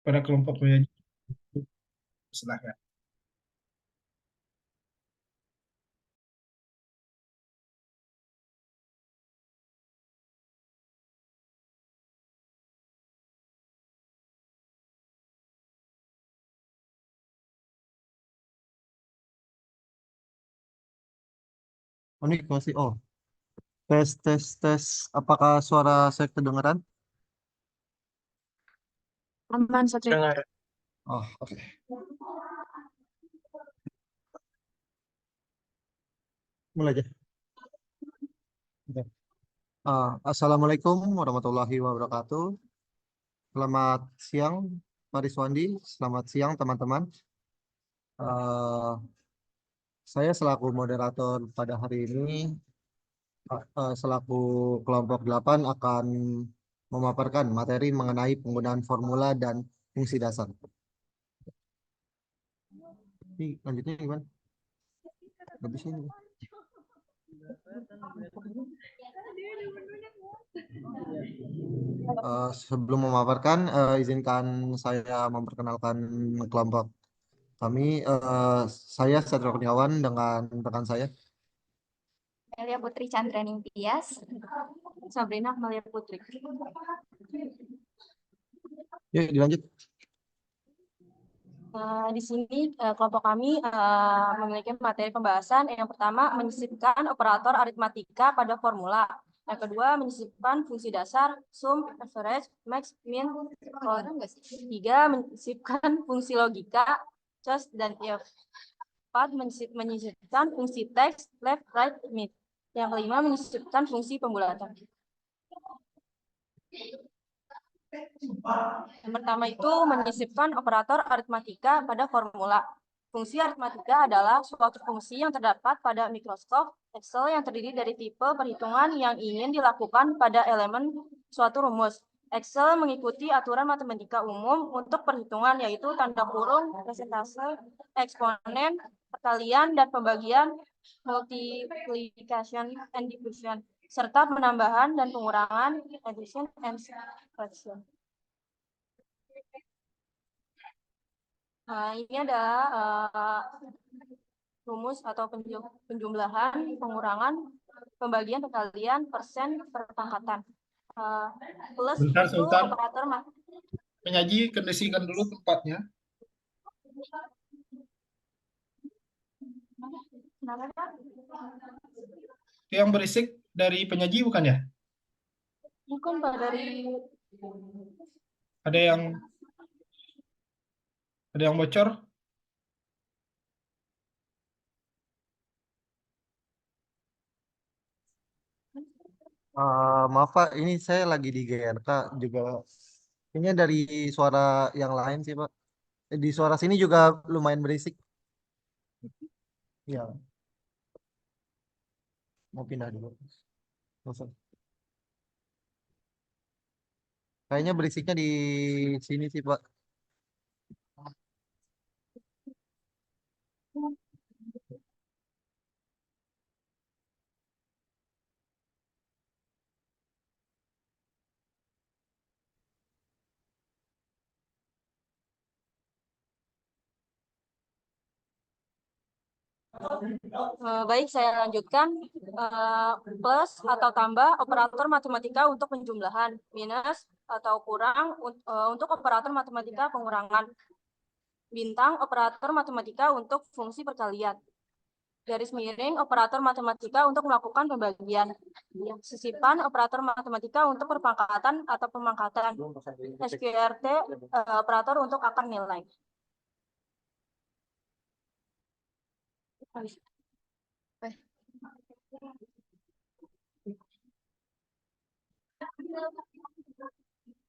pada kelompok penyaji. Silahkan. Oh, ini masih tes tes tes. Apakah suara saya kedengaran? Aman, Satria. Dengar. Oh, oke. Mulai aja. Oke. Assalamualaikum warahmatullahi wabarakatuh. Selamat siang, Pak Riswandi. Selamat siang, teman-teman. Eh, saya selaku moderator pada hari ini, selaku kelompok 8 akan memaparkan materi mengenai penggunaan formula dan fungsi dasar. Ini lanjutnya gimana? Habis ini. Sebelum memaparkan, izinkan saya memperkenalkan kelompok kami. Saya Satrio Kurniawan dengan rekan saya. Melia Putri Chandraning Tias. Sabrina Melia Putri. Yuk, dilanjut. Di sini kelompok kami memiliki materi pembahasan. Yang pertama, menyisipkan operator aritmatika pada formula. Yang kedua, menyisipkan fungsi dasar, sum, average, max, min. Tiga, menyisipkan fungsi logika, just, dan if. Empat, menyisipkan fungsi text, left, right, mid. Yang kelima, menyisipkan fungsi pembulatan. Yang pertama itu menyisipkan operator aritmatika pada formula. Fungsi aritmatika adalah suatu fungsi yang terdapat pada mikroskop Excel yang terdiri dari tipe perhitungan yang ingin dilakukan pada elemen suatu rumus. Excel mengikuti aturan matematika umum untuk perhitungan, yaitu tanda kurung, persentase, eksponen, perkalian, dan pembagian, multiplication and division, serta penambahan dan pengurangan, addition and subtraction. Ini adalah rumus atau penjumlahan, pengurangan, pembagian, perkalian, persen, perpangkatan. Plus Bentar, itu sebentar. operator Penyaji kondisikan dulu tempatnya. Itu yang berisik dari penyaji bukan ya? bukan Pak, dari Ada yang bocor? Maaf Pak, ini saya lagi di GRK juga. Ini dari suara yang lain sih Pak. Di suara sini juga lumayan berisik. Ya, mau pindah dulu. Maaf. Kayaknya berisiknya di sini sih Pak. baik, saya lanjutkan. Plus atau tambah operator matematika untuk penjumlahan, minus atau kurang untuk operator matematika pengurangan, bintang operator matematika untuk fungsi perkalian, garis miring operator matematika untuk melakukan pembagian, sisipan operator matematika untuk perpangkatan atau pemangkatan, SQRT operator untuk akar nilai.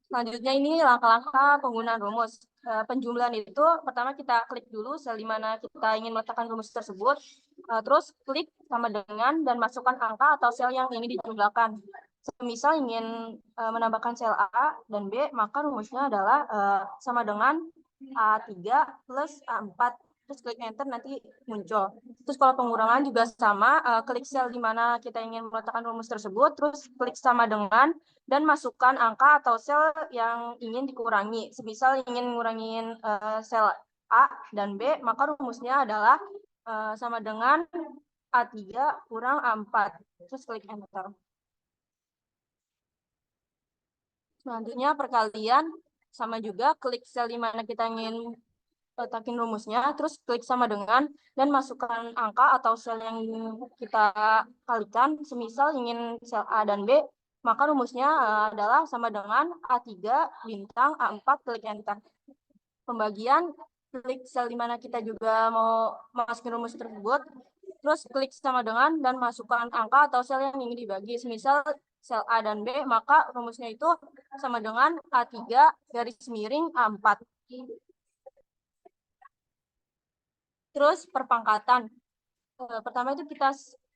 Selanjutnya ini langkah-langkah penggunaan rumus. Penjumlahan itu pertama kita klik dulu sel di mana kita ingin meletakkan rumus tersebut. Terus klik sama dengan dan masukkan angka atau sel yang ingin dijumlahkan. Misal ingin menambahkan sel A dan B, maka rumusnya adalah sama dengan A3 plus A4. terus klik enter nanti muncul. Terus kalau pengurangan juga sama, klik sel di mana kita ingin meletakkan rumus tersebut, terus klik sama dengan dan masukkan angka atau sel yang ingin dikurangi. Semisal ingin ngurangin sel A dan B, maka rumusnya adalah sama dengan A3 kurang A4. Terus klik enter. Selanjutnya perkalian sama juga, klik sel di mana kita ingin letakin rumusnya, terus klik sama dengan dan masukkan angka atau sel yang kita kalikan. Semisal ingin sel A dan B, maka rumusnya adalah sama dengan A3 bintang A4, klik enter. Pembagian, klik sel di mana kita juga mau masukin rumus tersebut, terus klik sama dengan dan masukkan angka atau sel yang ingin dibagi. Semisal sel A dan B, maka rumusnya itu sama dengan A3 garis miring A4. Terus perpangkatan. Pertama itu kita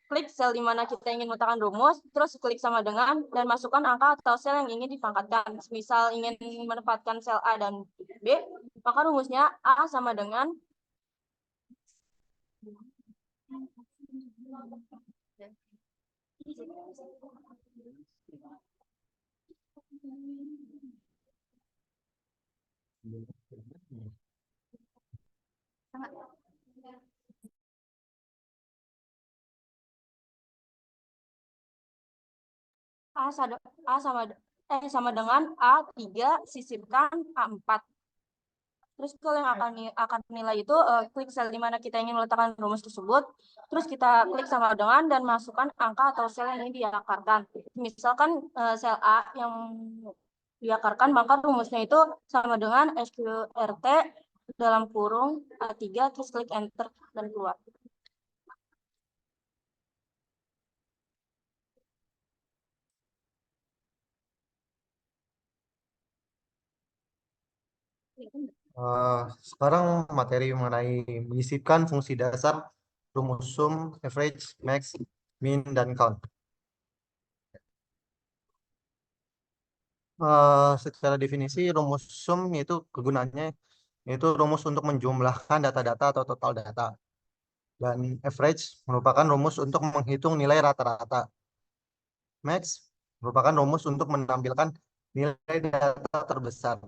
klik sel di mana kita ingin meletakkan rumus, terus klik sama dengan dan masukkan angka atau sel yang ingin dipangkatkan. Misal ingin menempatkan sel A dan B, maka rumusnya A sama dengan sama dengan A3 sisipkan A4. Terus kalau yang akan nilai itu, klik sel di mana kita ingin meletakkan rumus tersebut, terus kita klik sama dengan dan masukkan angka atau sel yang ingin diakarkan. Misalkan sel A yang diakarkan, maka rumusnya itu sama dengan SQRT dalam kurung A3, terus klik enter dan keluar. Sekarang materi mengenai menyisipkan fungsi dasar rumus sum, average, max, min, dan count. Secara definisi rumus sum itu kegunaannya yaitu rumus untuk menjumlahkan data-data atau total data. Dan average merupakan rumus untuk menghitung nilai rata-rata. Max merupakan rumus untuk menampilkan nilai data terbesar.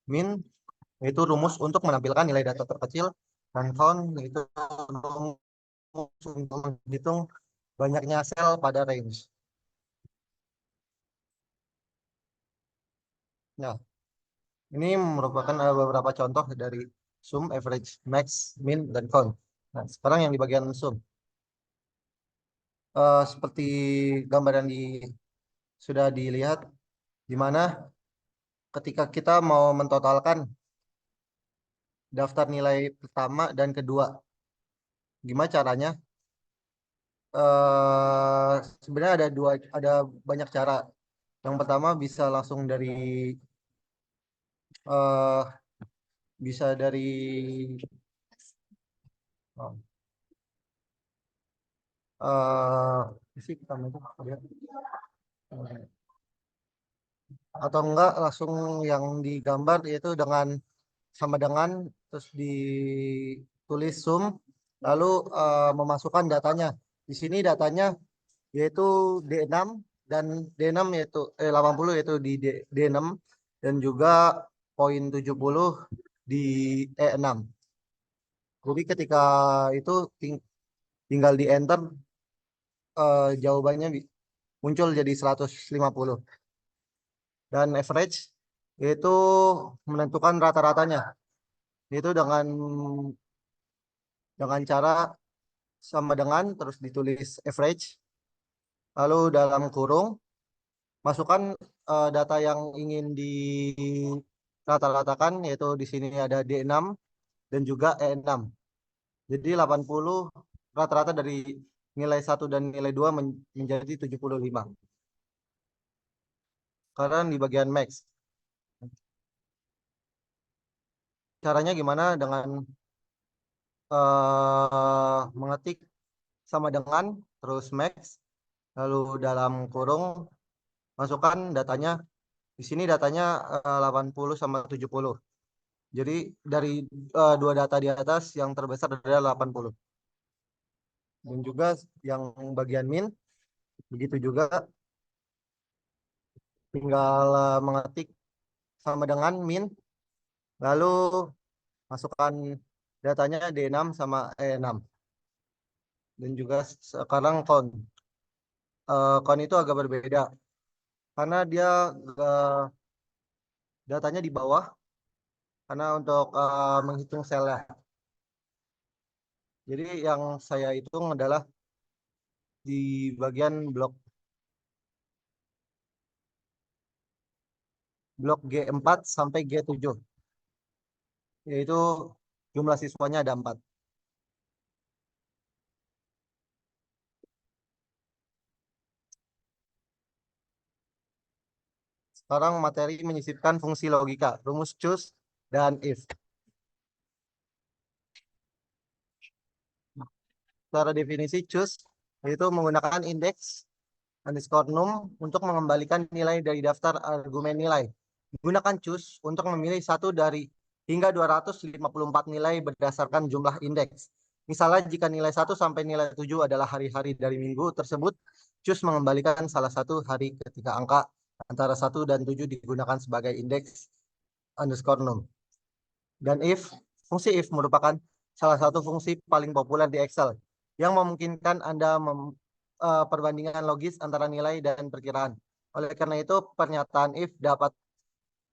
Min yaitu rumus untuk menampilkan nilai data terkecil. Dan count yaitu rumus untuk menghitung banyaknya sel pada range. Nah, ini merupakan beberapa contoh dari sum, average, max, min, dan count. Nah, sekarang yang di bagian sum. Seperti gambar yang sudah dilihat, di mana ketika kita mau mentotalkan daftar nilai pertama dan kedua, gimana caranya? Sebenarnya ada banyak cara. Yang pertama bisa langsung dari eh, bisa dari oh, isi pertama itu lihat. Atau enggak langsung yang digambar yaitu dengan sama dengan terus ditulis sum lalu memasukkan datanya. Di sini datanya yaitu D6 dan D6 yaitu 80 yaitu di D6 dan juga poin 70 di E6. Jadi ketika itu tinggal di enter jawabannya muncul jadi 150. Dan average yaitu menentukan rata-ratanya. Itu dengan cara sama dengan terus ditulis average lalu dalam kurung masukkan data yang ingin di rata-ratakan yaitu di sini ada D6 dan juga E6. Jadi 80 rata-rata dari nilai 1 dan nilai 2 menjadi 75. Sekarang di bagian max. Caranya gimana dengan mengetik sama dengan terus max lalu dalam kurung masukkan datanya. Di sini datanya 80 sama 70. Jadi dari dua data di atas yang terbesar adalah 80. Dan juga yang bagian min, begitu juga tinggal mengetik sama dengan min, lalu masukkan datanya D6 sama E6. Dan juga sekarang count. Count itu agak berbeda karena dia datanya di bawah karena untuk menghitung selnya. Jadi yang saya hitung adalah di bagian blok G4 sampai G7, yaitu jumlah siswanya ada 4. Sekarang materi menyisipkan fungsi logika, rumus choose dan if. Secara definisi choose yaitu menggunakan indeks underscore num untuk mengembalikan nilai dari daftar argumen nilai. Gunakan choose untuk memilih satu dari hingga 254 nilai berdasarkan jumlah indeks. Misalnya jika nilai 1 sampai nilai 7 adalah hari-hari dari minggu tersebut, choose mengembalikan salah satu hari ketika angka antara 1 dan 7 digunakan sebagai indeks underscore num. Dan if, fungsi if merupakan salah satu fungsi paling populer di Excel yang memungkinkan Anda perbandingan logis antara nilai dan perkiraan. Oleh karena itu, pernyataan if dapat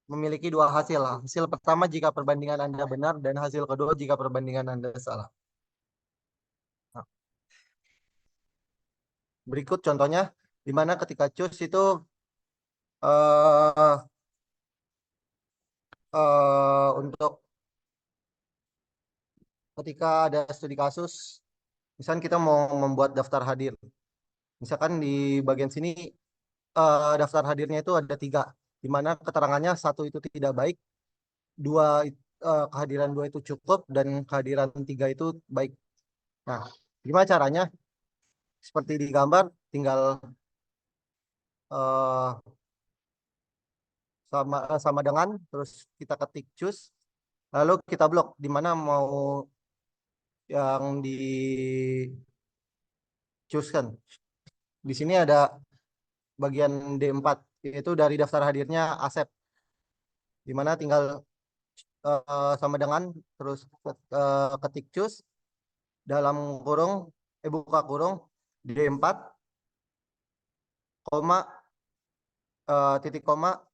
memiliki dua hasil. Hasil pertama jika perbandingan Anda benar dan hasil kedua jika perbandingan Anda salah. Nah, berikut contohnya di mana ketika choose itu uh, untuk ketika ada studi kasus, misalkan kita mau membuat daftar hadir. Misalkan di bagian sini daftar hadirnya itu ada 3, di mana keterangannya 1 itu tidak baik, 2 kehadiran 2 itu cukup, dan kehadiran 3 itu baik. Nah, gimana caranya? Seperti di gambar, tinggal uh, sama dengan, terus kita ketik choose, lalu kita blok di mana mau yang di choose kan. Di sini ada bagian D4, yaitu dari daftar hadirnya Asep, di mana tinggal sama dengan, terus ketik choose, dalam kurung, buka kurung, D4, koma, titik koma,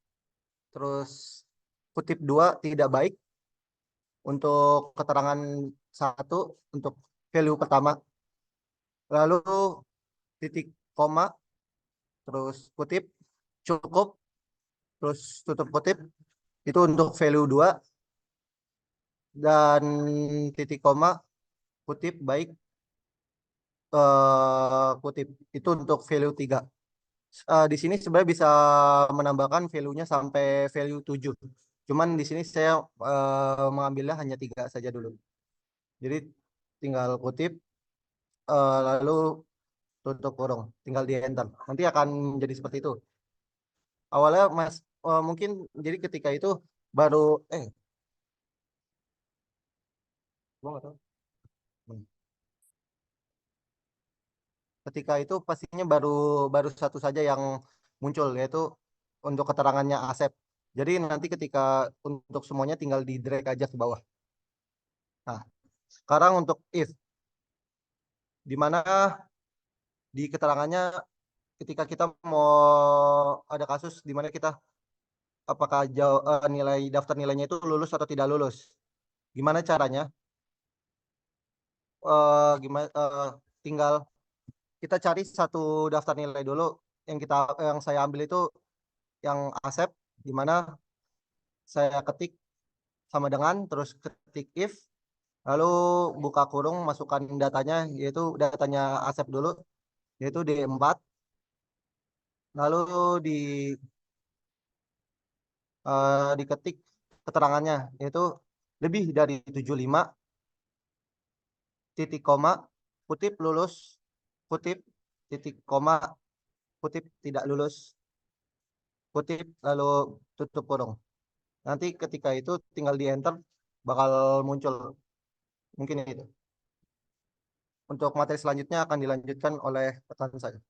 terus kutip 2 tidak baik, untuk keterangan 1, untuk value pertama, lalu titik koma, terus kutip cukup, terus tutup kutip, itu untuk value 2, dan titik koma, kutip baik, kutip itu untuk value 3. Di sini sebenarnya bisa menambahkan value-nya sampai value 7. Cuman di sini saya mengambilnya hanya 3 saja dulu. Jadi tinggal kutip, lalu tutup kurung, tinggal di enter. Nanti akan jadi seperti itu. Awalnya Mas mungkin jadi ketika itu baru gua nggak tahu. Ketika itu pastinya baru baru satu saja yang muncul, yaitu untuk keterangannya Asep. Jadi nanti ketika untuk semuanya tinggal di drag aja ke bawah. Nah, sekarang untuk if, di mana di keterangannya ketika kita mau ada kasus di mana kita apakah nilai daftar nilainya itu lulus atau tidak lulus. Gimana caranya? Tinggal kita cari satu daftar nilai dulu, yang saya ambil itu yang Asep, di mana saya ketik sama dengan, terus ketik if, lalu buka kurung, masukkan datanya, yaitu datanya Asep dulu, yaitu D4, lalu diketik keterangannya, yaitu lebih dari 75, titik koma, kutip lulus, kutip, titik koma, kutip tidak lulus, kutip, lalu tutup kurung. Nanti ketika itu tinggal di enter, bakal muncul. Mungkin itu. Untuk materi selanjutnya akan dilanjutkan oleh rekan saya.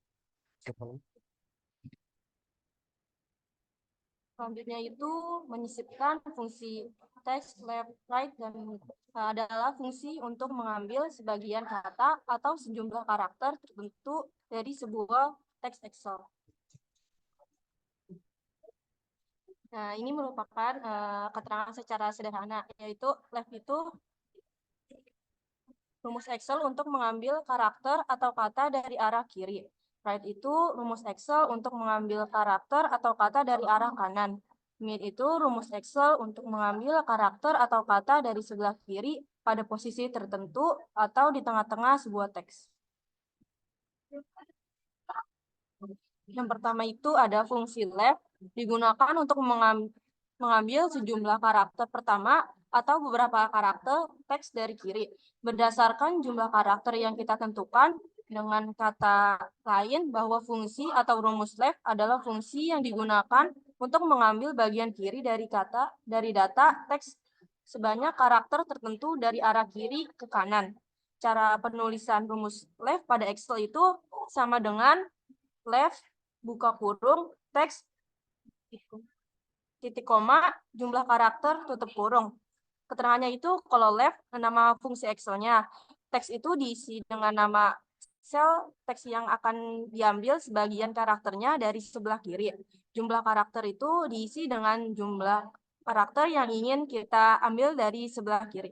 Selanjutnya itu menyisipkan fungsi text, left, right, dan adalah fungsi untuk mengambil sebagian kata atau sejumlah karakter tertentu dari sebuah teks Excel. Nah, ini merupakan keterangan secara sederhana, yaitu left itu rumus Excel untuk mengambil karakter atau kata dari arah kiri. Right itu rumus Excel untuk mengambil karakter atau kata dari arah kanan. Mid itu rumus Excel untuk mengambil karakter atau kata dari sebelah kiri pada posisi tertentu atau di tengah-tengah sebuah teks. Yang pertama itu ada fungsi left, digunakan untuk mengambil sejumlah karakter pertama atau beberapa karakter teks dari kiri. Berdasarkan jumlah karakter yang kita tentukan, dengan kata lain bahwa fungsi atau rumus left adalah fungsi yang digunakan untuk mengambil bagian kiri dari data teks sebanyak karakter tertentu dari arah kiri ke kanan. Cara penulisan rumus left pada Excel itu sama dengan left buka kurung teks titik koma jumlah karakter tutup kurung. Keterangannya itu kalau left nama fungsi Excel-nya, teks itu diisi dengan nama sel teks yang akan diambil sebagian karakternya dari sebelah kiri. Jumlah karakter itu diisi dengan jumlah karakter yang ingin kita ambil dari sebelah kiri.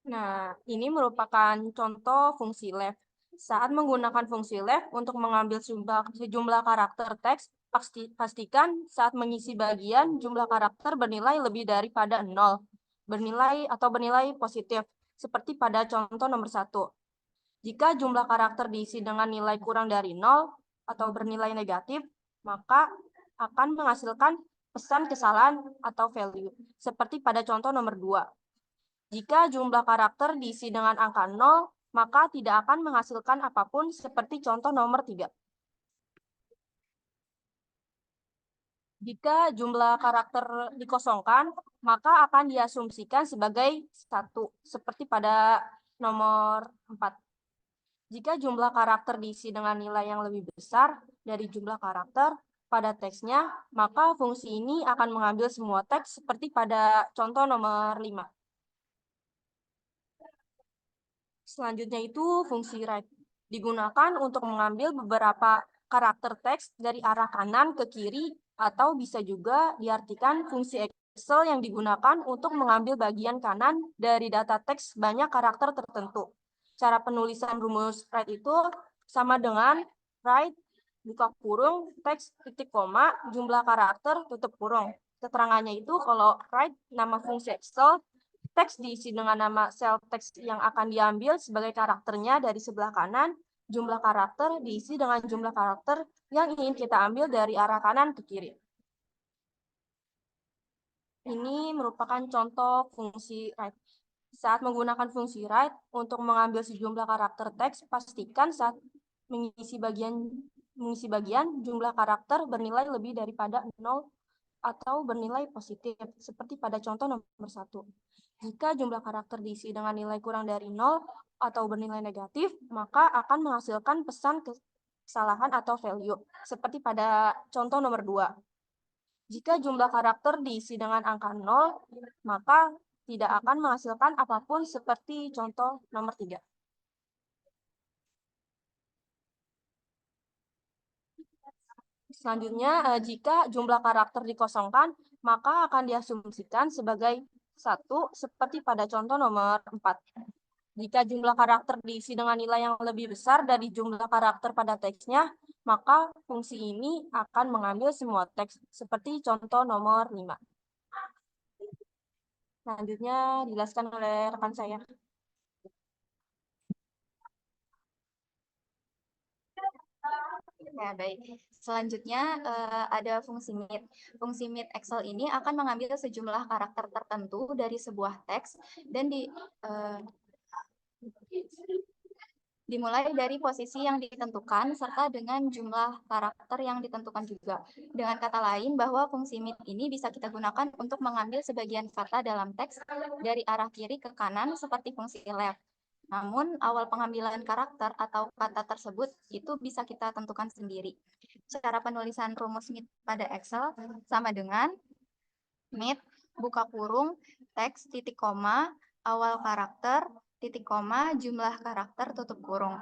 Nah, ini merupakan contoh fungsi left. Saat menggunakan fungsi left untuk mengambil sejumlah karakter teks, pastikan saat mengisi bagian jumlah karakter bernilai lebih daripada 0, bernilai positif, seperti pada contoh nomor 1. Jika jumlah karakter diisi dengan nilai kurang dari 0 atau bernilai negatif, maka akan menghasilkan pesan kesalahan atau value, seperti pada contoh nomor 2. Jika jumlah karakter diisi dengan angka 0, maka tidak akan menghasilkan apapun seperti contoh nomor 3. Jika jumlah karakter dikosongkan, maka akan diasumsikan sebagai 1, seperti pada nomor 4. Jika jumlah karakter diisi dengan nilai yang lebih besar dari jumlah karakter pada teksnya, maka fungsi ini akan mengambil semua teks seperti pada contoh nomor 5. Selanjutnya itu fungsi right. Digunakan untuk mengambil beberapa karakter teks dari arah kanan ke kiri, atau bisa juga diartikan fungsi Excel yang digunakan untuk mengambil bagian kanan dari data teks banyak karakter tertentu. Cara penulisan rumus right itu sama dengan right buka kurung teks titik koma jumlah karakter tutup kurung. Keterangannya itu kalau right nama fungsi Excel, teks diisi dengan nama sel teks yang akan diambil sebagai karakternya dari sebelah kanan, jumlah karakter diisi dengan jumlah karakter yang ingin kita ambil dari arah kanan ke kiri. Ini merupakan contoh fungsi right. Saat menggunakan fungsi right untuk mengambil sejumlah karakter teks, pastikan saat mengisi bagian jumlah karakter bernilai lebih daripada 0 atau bernilai positif, seperti pada contoh nomor 1. Jika jumlah karakter diisi dengan nilai kurang dari 0 atau bernilai negatif, maka akan menghasilkan pesan kesalahan atau value, seperti pada contoh nomor 2. Jika jumlah karakter diisi dengan angka 0, maka tidak akan menghasilkan apapun seperti contoh nomor 3. Selanjutnya, jika jumlah karakter dikosongkan, maka akan diasumsikan sebagai 1, seperti pada contoh nomor 4. Jika jumlah karakter diisi dengan nilai yang lebih besar dari jumlah karakter pada teksnya, maka fungsi ini akan mengambil semua teks, seperti contoh nomor 5. Selanjutnya dijelaskan oleh rekan saya. Ya, baik. Selanjutnya ada fungsi mid. Fungsi mid Excel ini akan mengambil sejumlah karakter tertentu dari sebuah teks dan dimulai dari posisi yang ditentukan serta dengan jumlah karakter yang ditentukan juga. Dengan kata lain, bahwa fungsi mid ini bisa kita gunakan untuk mengambil sebagian kata dalam teks dari arah kiri ke kanan seperti fungsi left. Namun, awal pengambilan karakter atau kata tersebut itu bisa kita tentukan sendiri. Cara penulisan rumus mid pada Excel sama dengan mid, buka kurung, teks, titik koma, awal karakter, titik koma, jumlah karakter, tutup kurung.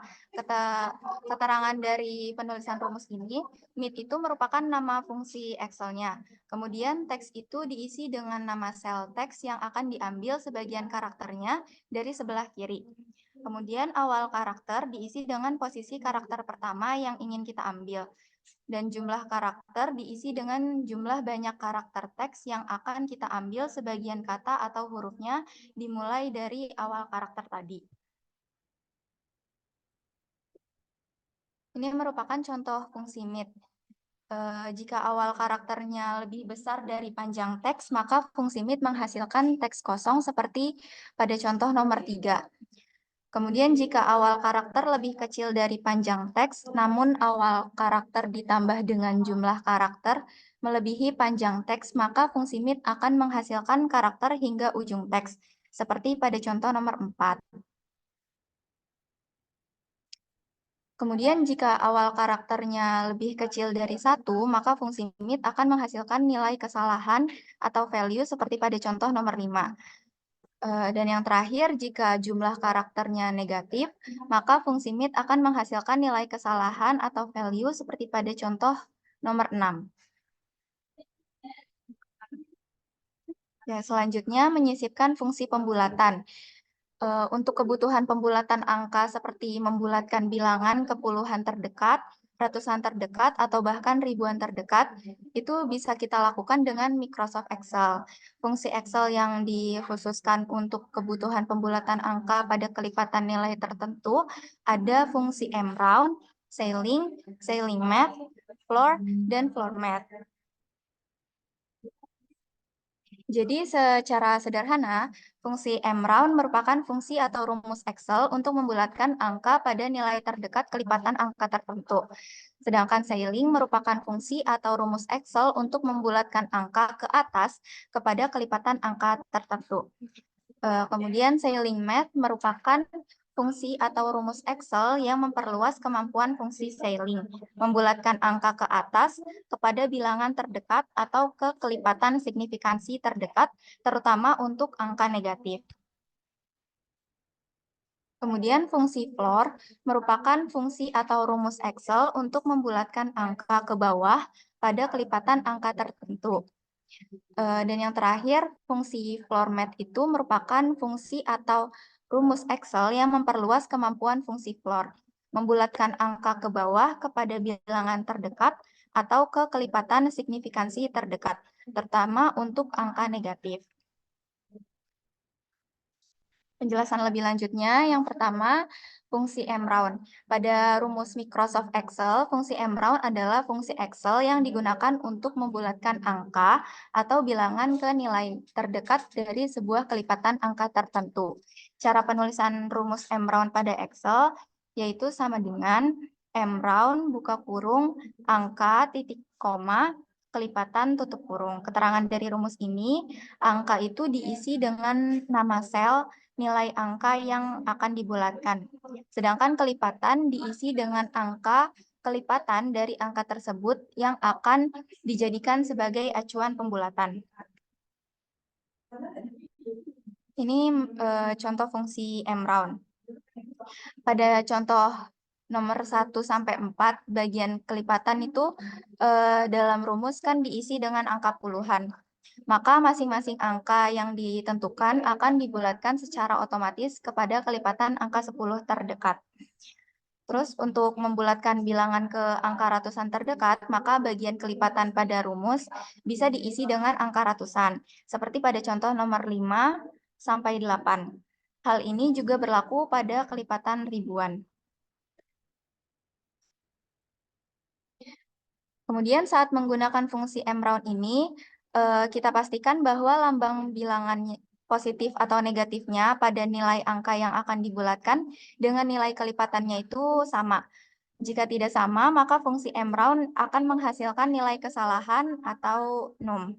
Keterangan dari penulisan rumus ini, mid itu merupakan nama fungsi Excel-nya. Kemudian teks itu diisi dengan nama sel teks yang akan diambil sebagian karakternya dari sebelah kiri. Kemudian awal karakter diisi dengan posisi karakter pertama yang ingin kita ambil. Dan jumlah karakter diisi dengan jumlah banyak karakter teks yang akan kita ambil sebagian kata atau hurufnya dimulai dari awal karakter tadi. Ini merupakan contoh fungsi mid. Jika awal karakternya lebih besar dari panjang teks, maka fungsi mid menghasilkan teks kosong seperti pada contoh nomor 3. Kemudian jika awal karakter lebih kecil dari panjang teks, namun awal karakter ditambah dengan jumlah karakter melebihi panjang teks, maka fungsi mid akan menghasilkan karakter hingga ujung teks, seperti pada contoh nomor 4. Kemudian jika awal karakternya lebih kecil dari 1, maka fungsi mid akan menghasilkan nilai kesalahan atau value seperti pada contoh nomor 5. Dan yang terakhir, jika jumlah karakternya negatif, maka fungsi mid akan menghasilkan nilai kesalahan atau value seperti pada contoh nomor 6. Ya, selanjutnya menyisipkan fungsi pembulatan. Untuk kebutuhan pembulatan angka seperti membulatkan bilangan ke puluhan terdekat, ratusan terdekat, atau bahkan ribuan terdekat, itu bisa kita lakukan dengan Microsoft Excel. Fungsi Excel yang dikhususkan untuk kebutuhan pembulatan angka pada kelipatan nilai tertentu ada fungsi mround, ceiling, ceiling math, floor, dan floor math. Jadi secara sederhana, fungsi mround merupakan fungsi atau rumus Excel untuk membulatkan angka pada nilai terdekat kelipatan angka tertentu. Sedangkan ceiling merupakan fungsi atau rumus Excel untuk membulatkan angka ke atas kepada kelipatan angka tertentu. Kemudian ceiling math merupakan fungsi atau rumus Excel yang memperluas kemampuan fungsi ceiling, membulatkan angka ke atas kepada bilangan terdekat atau ke kelipatan signifikansi terdekat, terutama untuk angka negatif. Kemudian fungsi floor merupakan fungsi atau rumus Excel untuk membulatkan angka ke bawah pada kelipatan angka tertentu. Dan yang terakhir, fungsi floor math itu merupakan fungsi atau rumus Excel yang memperluas kemampuan fungsi floor, membulatkan angka ke bawah kepada bilangan terdekat atau ke kelipatan signifikansi terdekat, terutama untuk angka negatif. Penjelasan lebih lanjutnya, yang pertama, fungsi mround. Pada rumus Microsoft Excel, fungsi mround adalah fungsi Excel yang digunakan untuk membulatkan angka atau bilangan ke nilai terdekat dari sebuah kelipatan angka tertentu. Cara penulisan rumus mround pada Excel yaitu sama dengan mround, buka kurung, angka, titik koma, kelipatan, tutup kurung. Keterangan dari rumus ini, angka itu diisi dengan nama sel, nilai angka yang akan dibulatkan. Sedangkan kelipatan diisi dengan angka kelipatan dari angka tersebut yang akan dijadikan sebagai acuan pembulatan. Ini contoh fungsi mround. Pada contoh nomor 1 sampai 4 bagian kelipatan itu dalam rumus kan diisi dengan angka puluhan. Maka masing-masing angka yang ditentukan akan dibulatkan secara otomatis kepada kelipatan angka 10 terdekat. Terus untuk membulatkan bilangan ke angka ratusan terdekat, maka bagian kelipatan pada rumus bisa diisi dengan angka ratusan, seperti pada contoh nomor 5 sampai 8. Hal ini juga berlaku pada kelipatan ribuan. Kemudian saat menggunakan fungsi mround ini, kita pastikan bahwa lambang bilangannya positif atau negatifnya pada nilai angka yang akan dibulatkan dengan nilai kelipatannya itu sama. Jika tidak sama, maka fungsi M-round akan menghasilkan nilai kesalahan atau num.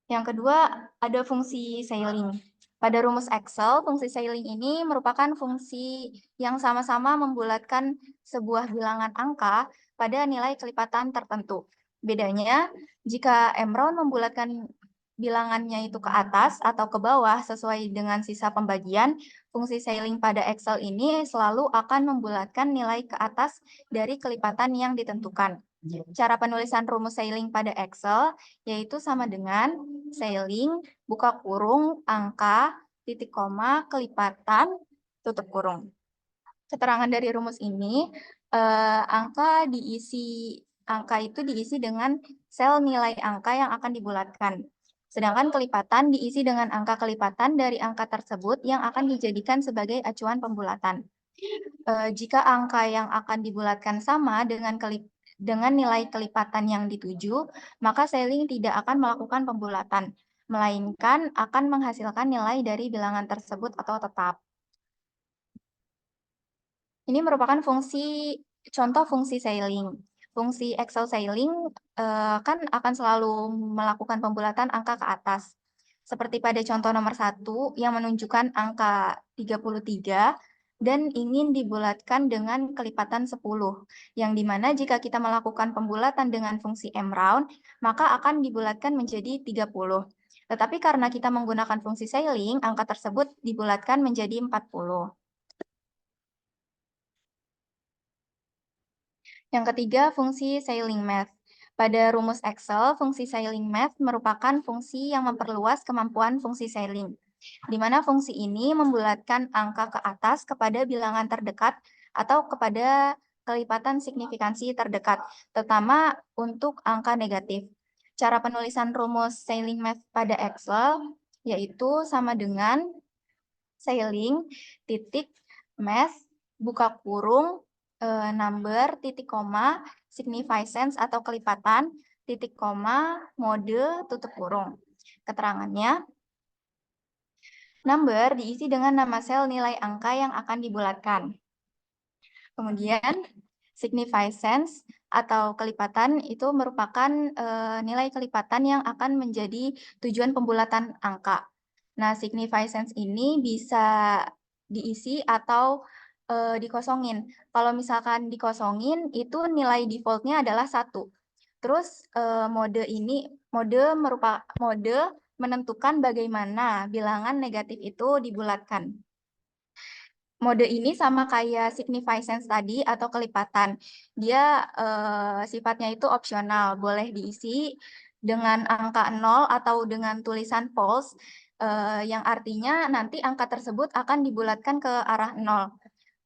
Yang kedua, ada fungsi Ceiling. Pada rumus Excel, fungsi Ceiling ini merupakan fungsi yang sama-sama membulatkan sebuah bilangan angka pada nilai kelipatan tertentu. Bedanya, jika M-round membulatkan bilangannya itu ke atas atau ke bawah sesuai dengan sisa pembagian, fungsi Ceiling pada Excel ini selalu akan membulatkan nilai ke atas dari kelipatan yang ditentukan. Cara penulisan rumus Ceiling pada Excel yaitu sama dengan Ceiling, buka kurung, angka, titik koma, kelipatan, tutup kurung. Keterangan dari rumus ini, angka itu diisi dengan sel nilai angka yang akan dibulatkan. Sedangkan kelipatan diisi dengan angka kelipatan dari angka tersebut yang akan dijadikan sebagai acuan pembulatan. Jika angka yang akan dibulatkan sama dengan nilai kelipatan yang dituju, maka Ceiling tidak akan melakukan pembulatan, melainkan akan menghasilkan nilai dari bilangan tersebut atau tetap. Ini merupakan contoh fungsi Ceiling. Fungsi Excel Ceiling kan akan selalu melakukan pembulatan angka ke atas. Seperti pada contoh nomor 1 yang menunjukkan angka 33 dan ingin dibulatkan dengan kelipatan 10, yang dimana jika kita melakukan pembulatan dengan fungsi M-round, maka akan dibulatkan menjadi 30. Tetapi karena kita menggunakan fungsi Ceiling, angka tersebut dibulatkan menjadi 40. Yang ketiga, fungsi Ceiling Math. Pada rumus Excel, fungsi Ceiling Math merupakan fungsi yang memperluas kemampuan fungsi Ceiling, di mana fungsi ini membulatkan angka ke atas kepada bilangan terdekat atau kepada kelipatan signifikansi terdekat, terutama untuk angka negatif. Cara penulisan rumus Ceiling Math pada Excel yaitu sama dengan Ceiling, titik, Math, buka kurung, number, titik koma, significance atau kelipatan, titik koma, mode, tutup kurung. Keterangannya, number diisi dengan nama sel nilai angka yang akan dibulatkan. Kemudian, significance atau kelipatan itu merupakan nilai kelipatan yang akan menjadi tujuan pembulatan angka. Nah, significance ini bisa diisi atau dikosongin. Kalau misalkan dikosongin, itu nilai defaultnya adalah 1. Terus mode menentukan bagaimana bilangan negatif itu dibulatkan. Mode ini sama kayak significance tadi atau kelipatan. Dia sifatnya itu opsional, boleh diisi dengan angka 0 atau dengan tulisan false, yang artinya nanti angka tersebut akan dibulatkan ke arah 0.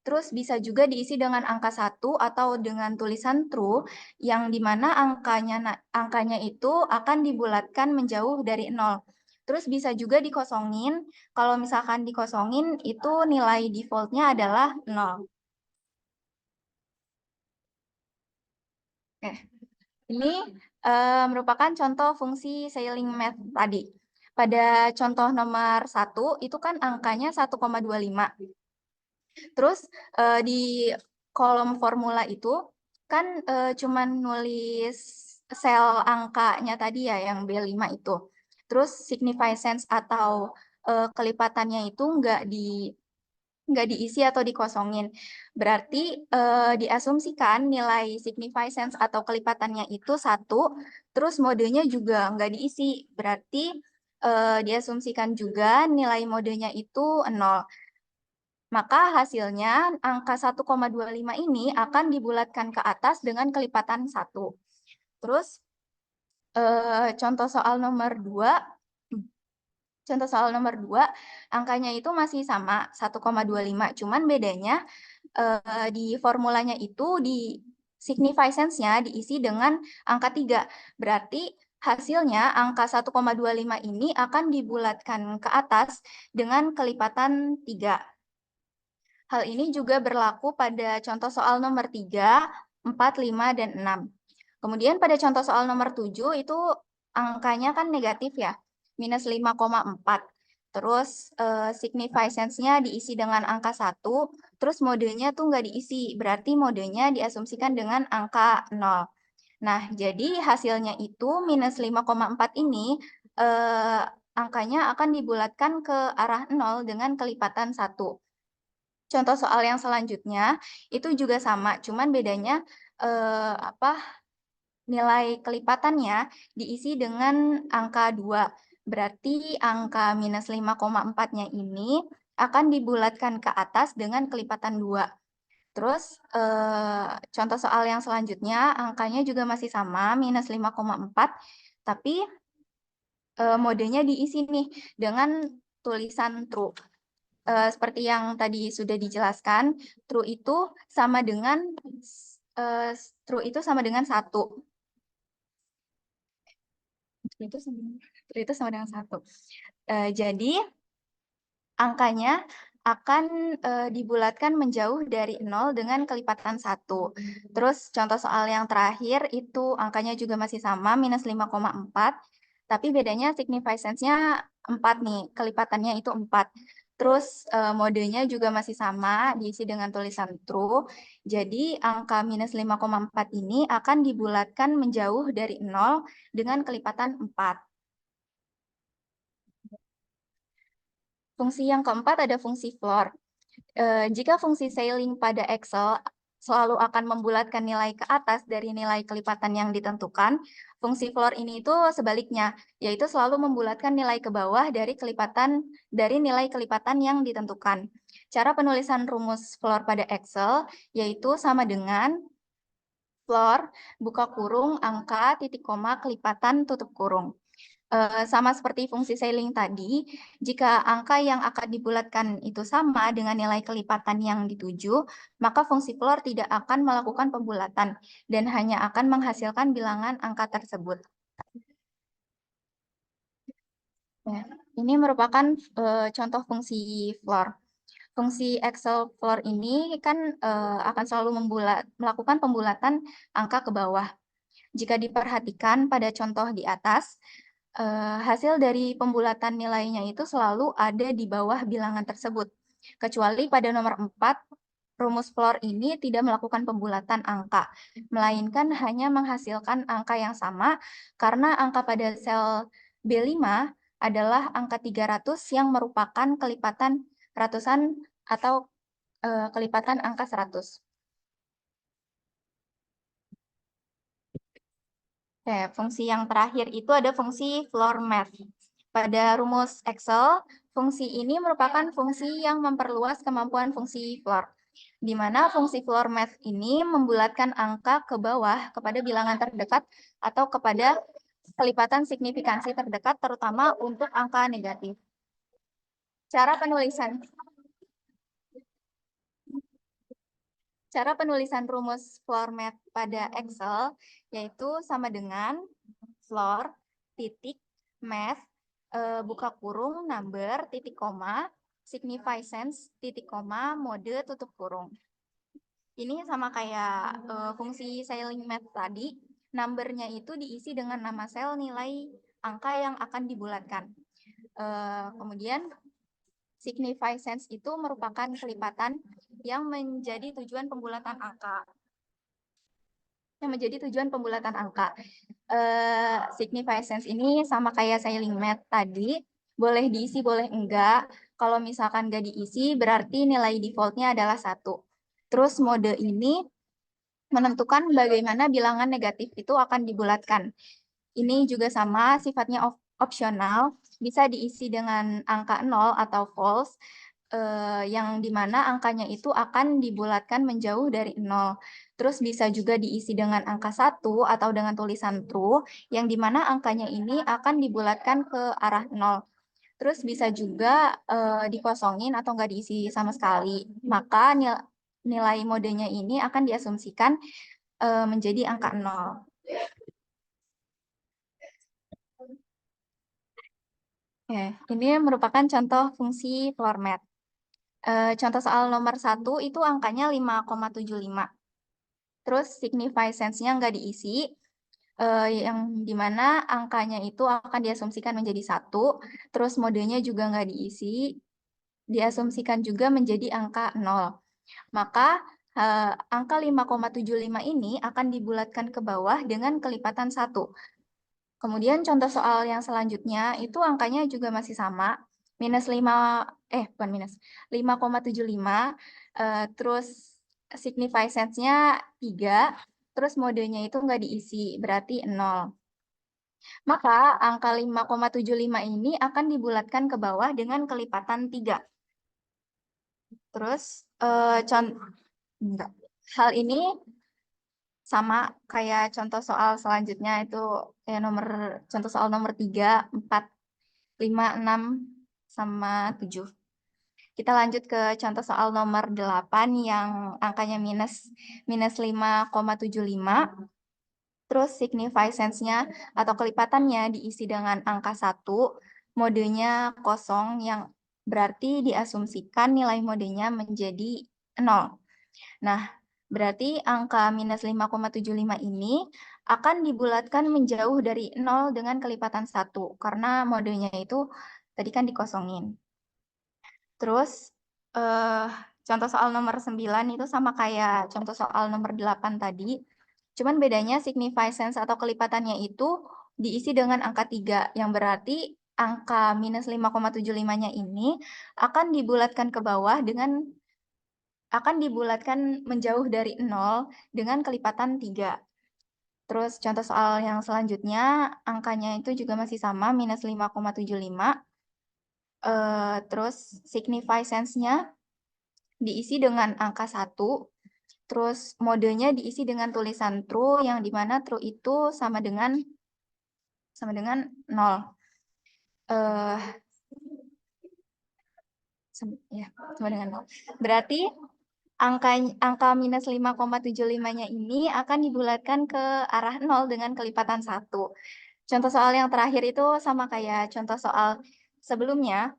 Terus bisa juga diisi dengan angka 1 atau dengan tulisan true, yang dimana angkanya itu akan dibulatkan menjauh dari 0. Terus bisa juga dikosongin, kalau misalkan dikosongin itu nilai defaultnya adalah 0. Oke. Ini merupakan contoh fungsi Ceiling Math tadi. Pada contoh nomor 1, itu kan angkanya 1,25. Terus di kolom formula itu kan cuman nulis sel angkanya tadi ya, yang B5 itu. Terus significance atau kelipatannya itu nggak diisi atau dikosongin. Berarti diasumsikan nilai significance atau kelipatannya itu 1, terus modenya juga nggak diisi. Berarti diasumsikan juga nilai modenya itu 0. Maka hasilnya angka 1,25 ini akan dibulatkan ke atas dengan kelipatan 1. Terus contoh soal nomor 2, angkanya itu masih sama 1,25. Cuman bedanya di formulanya itu di significance-nya diisi dengan angka 3. Berarti hasilnya angka 1,25 ini akan dibulatkan ke atas dengan kelipatan 3. Hal ini juga berlaku pada contoh soal nomor 3, 4, 5, dan 6. Kemudian pada contoh soal nomor 7 itu angkanya kan negatif ya. minus 5,4. Terus significance-nya diisi dengan angka 1, terus modenya tuh nggak diisi, berarti modenya diasumsikan dengan angka 0. Nah, jadi hasilnya itu minus 5,4 ini angkanya akan dibulatkan ke arah 0 dengan kelipatan 1. Contoh soal yang selanjutnya itu juga sama, cuman bedanya nilai kelipatannya diisi dengan angka 2. Berarti angka minus 5,4-nya ini akan dibulatkan ke atas dengan kelipatan 2. Terus contoh soal yang selanjutnya angkanya juga masih sama, minus 5,4, tapi modenya diisi nih dengan tulisan true. Seperti yang tadi sudah dijelaskan, true itu sama dengan 1. Itu sama dengan 1. Jadi angkanya akan dibulatkan menjauh dari 0 dengan kelipatan 1. Terus contoh soal yang terakhir itu angkanya juga masih sama, minus 5,4. Tapi bedanya significance-nya 4 nih, kelipatannya itu 4. Terus modenya juga masih sama, diisi dengan tulisan true. Jadi angka minus 5,4 ini akan dibulatkan menjauh dari 0 dengan kelipatan 4. Fungsi yang keempat ada fungsi floor. Jika fungsi sailing pada Excel selalu akan membulatkan nilai ke atas dari nilai kelipatan yang ditentukan, fungsi floor ini itu sebaliknya, yaitu selalu membulatkan nilai ke bawah dari nilai kelipatan yang ditentukan. Cara penulisan rumus floor pada Excel yaitu sama dengan floor, buka kurung, angka, titik koma, kelipatan, tutup kurung. Sama seperti fungsi sailing tadi, jika angka yang akan dibulatkan itu sama dengan nilai kelipatan yang dituju, maka fungsi floor tidak akan melakukan pembulatan dan hanya akan menghasilkan bilangan angka tersebut. Ya, ini merupakan contoh fungsi floor. Fungsi Excel floor ini kan akan selalu melakukan pembulatan angka ke bawah. Jika diperhatikan pada contoh di atas, hasil dari pembulatan nilainya itu selalu ada di bawah bilangan tersebut. Kecuali pada nomor 4, rumus floor ini tidak melakukan pembulatan angka, melainkan hanya menghasilkan angka yang sama karena angka pada sel B5 adalah angka 300 yang merupakan kelipatan ratusan atau kelipatan angka 100. Oke, fungsi yang terakhir itu ada fungsi floor math. Pada rumus Excel, fungsi ini merupakan fungsi yang memperluas kemampuan fungsi floor, di mana fungsi floor math ini membulatkan angka ke bawah kepada bilangan terdekat atau kepada kelipatan signifikansi terdekat, terutama untuk angka negatif. Cara penulisan rumus floor math pada Excel yaitu sama dengan floor, titik, math, buka kurung, number, titik koma, significance, titik koma, mode, tutup kurung. Ini sama kayak fungsi sailing math tadi, numbernya itu diisi dengan nama sel nilai angka yang akan dibulatkan. Kemudian significance itu merupakan kelipatan yang menjadi tujuan pembulatan angka. Significance ini sama kayak sailing math tadi, boleh diisi, boleh enggak. Kalau misalkan enggak diisi, berarti nilai defaultnya adalah 1. Terus mode ini menentukan bagaimana bilangan negatif itu akan dibulatkan. Ini juga sama, sifatnya opsional, bisa diisi dengan angka 0 atau false, yang dimana angkanya itu akan dibulatkan menjauh dari 0. Terus bisa juga diisi dengan angka 1 atau dengan tulisan true, yang dimana angkanya ini akan dibulatkan ke arah 0. Terus bisa juga dikosongin atau nggak diisi sama sekali. Maka nilai modenya ini akan diasumsikan menjadi angka 0. Oke, ini merupakan contoh fungsi floor math. Contoh soal nomor 1 itu angkanya 5,75. Terus significance-nya nggak diisi. yang dimana angkanya itu akan diasumsikan menjadi 1, terus modenya juga nggak diisi, diasumsikan juga menjadi angka 0. Maka angka 5,75 ini akan dibulatkan ke bawah dengan kelipatan 1. Kemudian contoh soal yang selanjutnya itu angkanya juga masih sama, minus 5, bukan minus, 5,75, terus significance-nya 3, terus modenya itu nggak diisi, berarti 0. Maka angka 5,75 ini akan dibulatkan ke bawah dengan kelipatan 3. Terus enggak. Hal ini sama kayak contoh soal selanjutnya itu contoh soal nomor 3, 4, 5, 6, sama 7. Kita lanjut ke contoh soal nomor 8 yang angkanya minus 5,75. Terus significance-nya atau kelipatannya diisi dengan angka 1, modenya kosong yang berarti diasumsikan nilai modenya menjadi 0. Nah, berarti angka minus 5,75 ini akan dibulatkan menjauh dari 0 dengan kelipatan 1, karena modenya itu tadi kan dikosongin. Terus, contoh soal nomor 9 itu sama kayak contoh soal nomor 8 tadi, cuman bedanya significance atau kelipatannya itu diisi dengan angka 3, yang berarti angka minus 5,75-nya ini akan dibulatkan ke bawah akan dibulatkan menjauh dari 0 dengan kelipatan 3. Terus contoh soal yang selanjutnya, angkanya itu juga masih sama, minus 5,75. Terus significance-nya diisi dengan angka 1. Terus modenya diisi dengan tulisan true, yang dimana true itu sama dengan 0. Eh, sama dengan 0. Berarti angka minus 5,75-nya ini akan dibulatkan ke arah 0 dengan kelipatan 1. Contoh soal yang terakhir itu sama kayak contoh soal sebelumnya,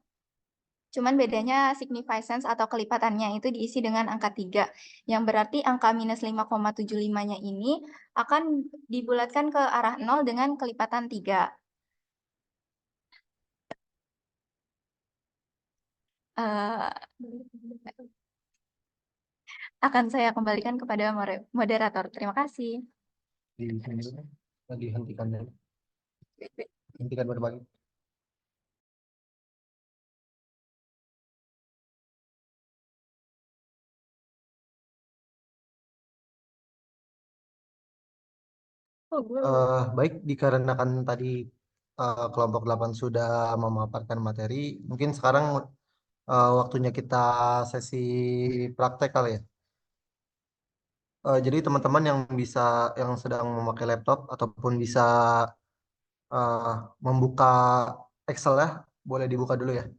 cuman bedanya significance atau kelipatannya itu diisi dengan angka 3, yang berarti angka minus 5,75-nya ini akan dibulatkan ke arah 0 dengan kelipatan 3. Akan saya kembalikan kepada moderator. Terima kasih. Dihentikan dulu. Hentikan berbagi. Baik, dikarenakan tadi kelompok 8 sudah memaparkan materi, mungkin sekarang waktunya kita sesi praktek kali ya. Jadi teman-teman yang sedang memakai laptop ataupun bisa eh, membuka Excel ya, boleh dibuka dulu ya.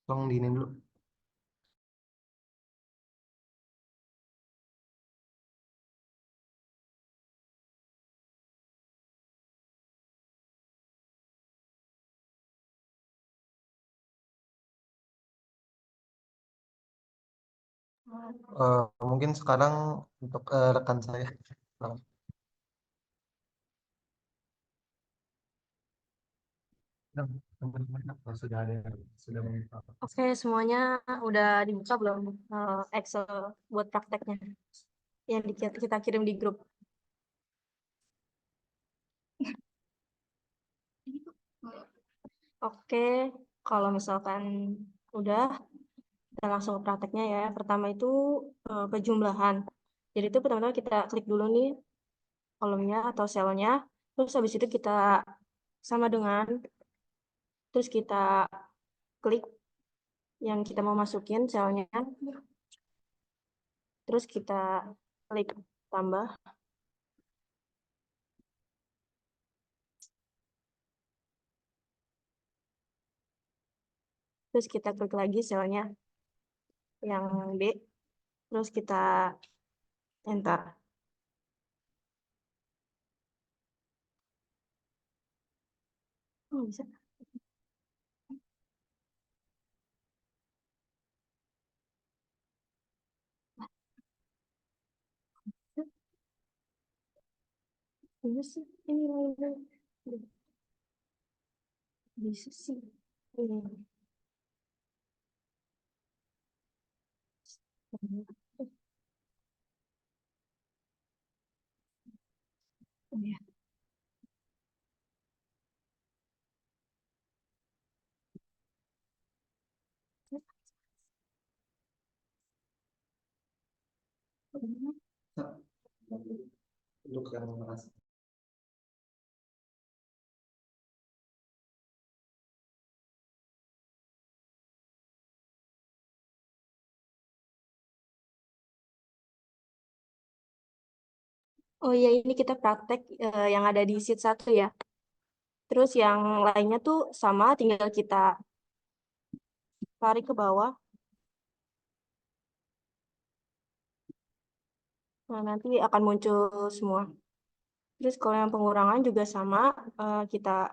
Tolong diinin dulu. Mungkin sekarang untuk rekan saya. Nah, teman-teman sudah ada sudah membuka. Oke, semuanya udah dibuka belum Excel buat prakteknya yang kita kirim di grup? Oke, kalau misalkan udah, kita langsung ke prakteknya ya. Pertama itu pejumlahan. Jadi itu pertama-tama kita klik dulu nih kolomnya atau selnya. Terus habis itu kita sama dengan, terus kita klik yang kita mau masukin selnya. Terus kita klik tambah. Terus kita klik lagi selnya yang B. Terus kita enter. Bisa. Ini sih, ini nilai bisa sih. Ini. Ya. Untuk yang merasa. Oh iya, ini kita praktek yang ada di sheet 1 ya. Terus yang lainnya tuh sama, tinggal kita tarik ke bawah. Nah, nanti akan muncul semua. Terus kalau yang pengurangan juga sama, kita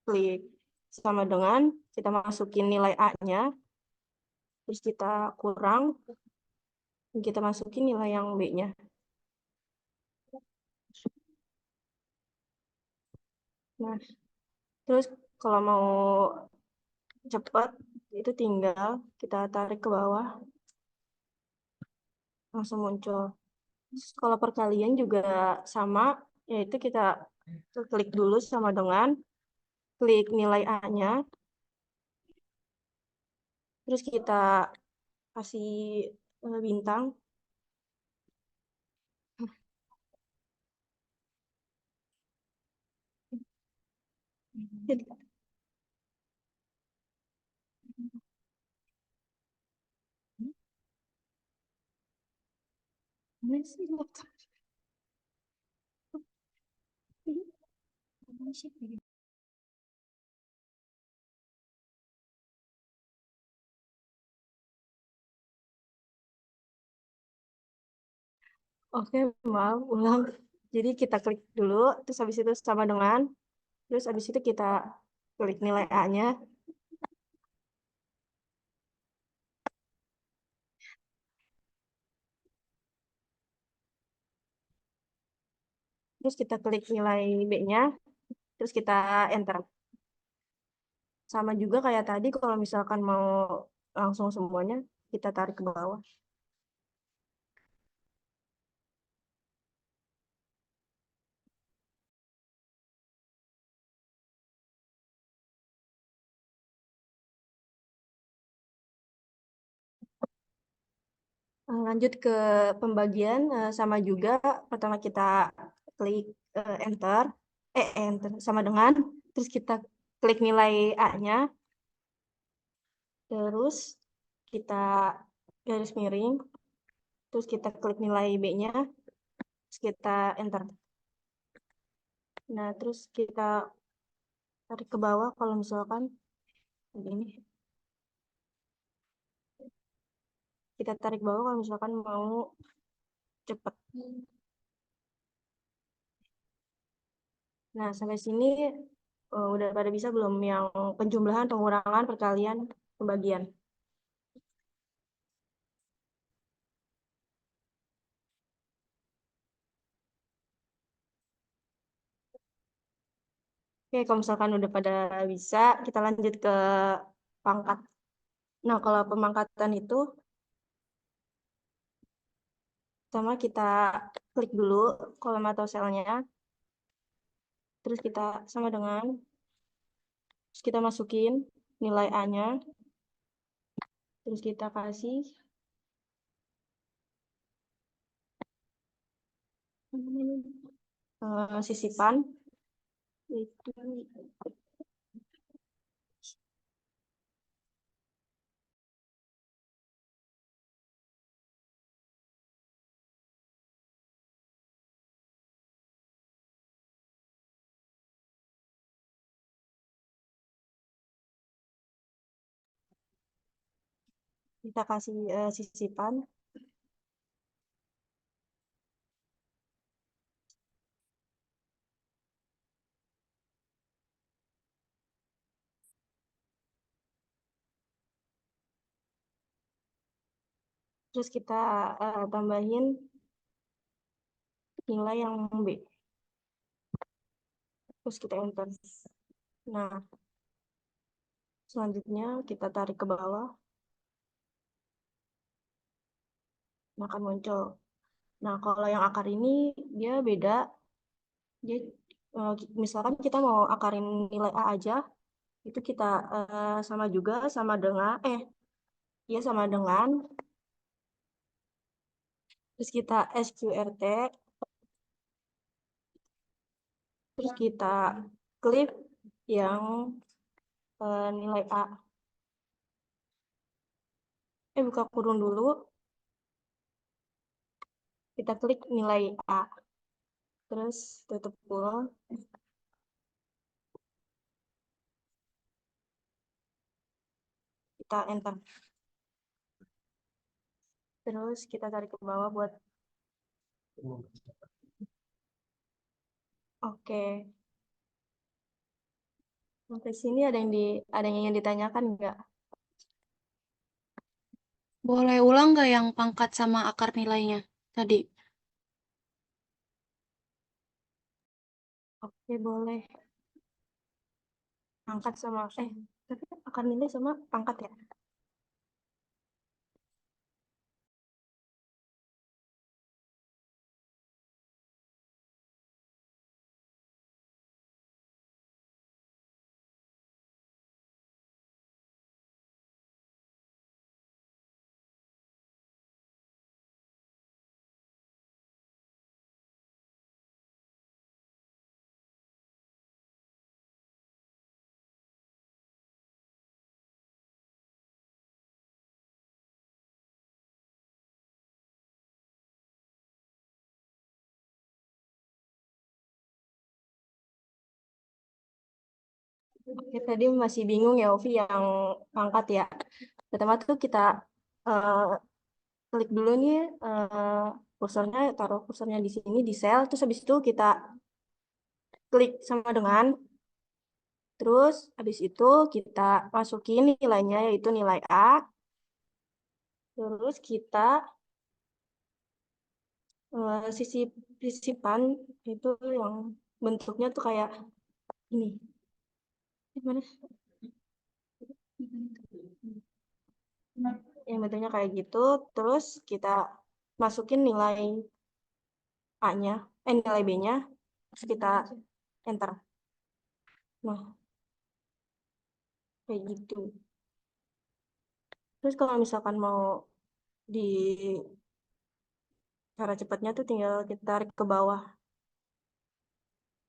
klik sama dengan kita masukin nilai A-nya, terus kita kurang, dan kita masukin nilai yang B-nya. Nah, terus kalau mau cepat, itu tinggal kita tarik ke bawah, langsung muncul. Terus kalau perkalian juga sama, yaitu kita klik dulu sama dengan klik nilai A-nya, terus kita kasih bintang. Jadi, mana sih laptop? Oke, maaf, ulang. Jadi kita klik dulu, terus habis itu sama dengan, terus habis itu kita klik nilai A-nya, terus kita klik nilai B-nya, terus kita enter. Sama juga kayak tadi, kalau misalkan mau langsung semuanya, kita tarik ke bawah. Lanjut ke pembagian, sama juga, pertama kita klik enter, enter, sama dengan, terus kita klik nilai A-nya, terus kita garis miring, terus kita klik nilai B-nya, terus kita enter. Nah, terus kita tarik ke bawah kalau misalkan begini. Kita tarik ke bawah kalau misalkan mau cepat. Nah, sampai sini udah pada bisa belum yang penjumlahan, pengurangan, perkalian, pembagian? Oke, kalau misalkan udah pada bisa, kita lanjut ke pangkat. Nah, kalau pemangkatan itu, pertama kita klik dulu kolom atau selnya, terus kita sama dengan, terus kita masukin nilai A-nya, terus kita kasih sisipan, itu kita kasih sisipan, terus kita tambahin nilai yang B. terus kita enter. Nah, selanjutnya kita tarik ke bawah, nah, akan muncul. Nah, kalau yang akar ini dia beda. Dia misalkan kita mau akarin nilai A aja, itu kita sama juga sama dengan ya sama dengan, terus kita SQRT, terus kita klik yang nilai A. Buka kurung dulu, kita klik nilai A, terus tutup kurung, kita enter. Terus kita tarik ke bawah buat oke. Sampai sini ada yang ingin ditanyakan nggak? Boleh ulang nggak yang pangkat sama akar nilainya tadi? Oke, boleh. Pangkat sama tapi akar nilai sama pangkat ya? Oke, tadi masih bingung ya, Ovi, yang pangkat ya. Pertama tuh kita eh, klik dulu nih kursornya, taruh kursornya di sini di sel, terus habis itu kita klik sama dengan, terus habis itu kita masukin nilainya yaitu nilai A, terus kita sisipan itu yang bentuknya tuh kayak ini. Gimana? Yang bentuknya kayak gitu, terus kita masukin nilai A-nya, nilai B-nya, terus kita enter. Nah, kayak gitu. Terus kalau misalkan mau di cara cepatnya tuh tinggal kita tarik ke bawah,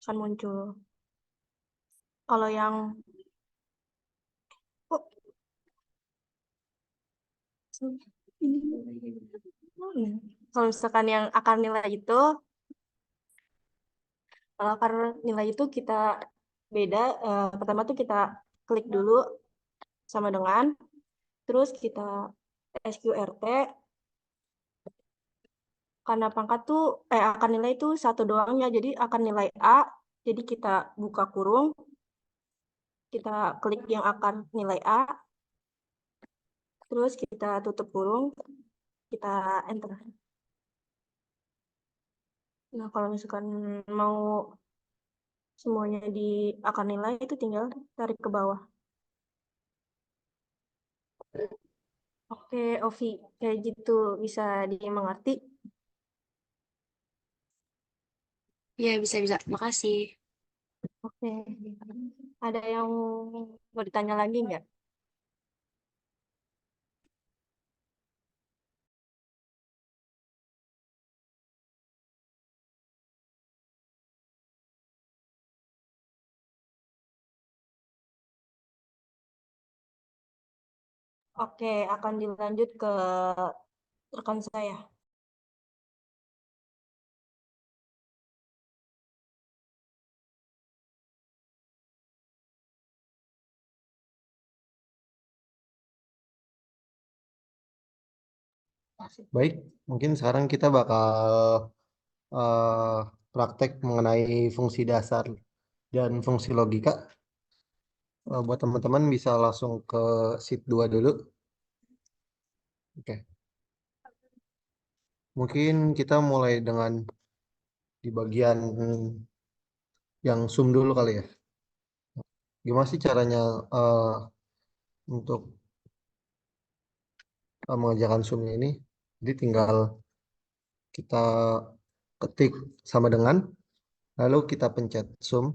akan muncul. Kalau yang oh, kalau misalkan yang akar nilai itu, kalau akar nilai itu kita beda. Pertama tuh kita klik dulu sama dengan, terus kita SQRT, karena pangkat tuh akar nilai itu satu doangnya, jadi akar nilai A, jadi kita buka kurung, kita klik yang akar nilai A, terus kita tutup kurung, kita enter. Nah, kalau misalkan mau semuanya di akar nilai itu tinggal tarik ke bawah. Oke, Ovi, kayak gitu bisa dimengerti. Ya, bisa-bisa. Makasih. Oke, ada yang mau ditanya lagi nggak? Oke, akan dilanjut ke rekan saya. Baik, mungkin sekarang kita bakal eh, praktek mengenai fungsi dasar dan fungsi logika. Buat teman-teman bisa langsung ke sheet 2 dulu. Oke, mungkin kita mulai dengan di bagian yang sum dulu kali ya. Gimana sih caranya untuk mengerjakan sumnya ini? Jadi tinggal kita ketik sama dengan, lalu kita pencet sum.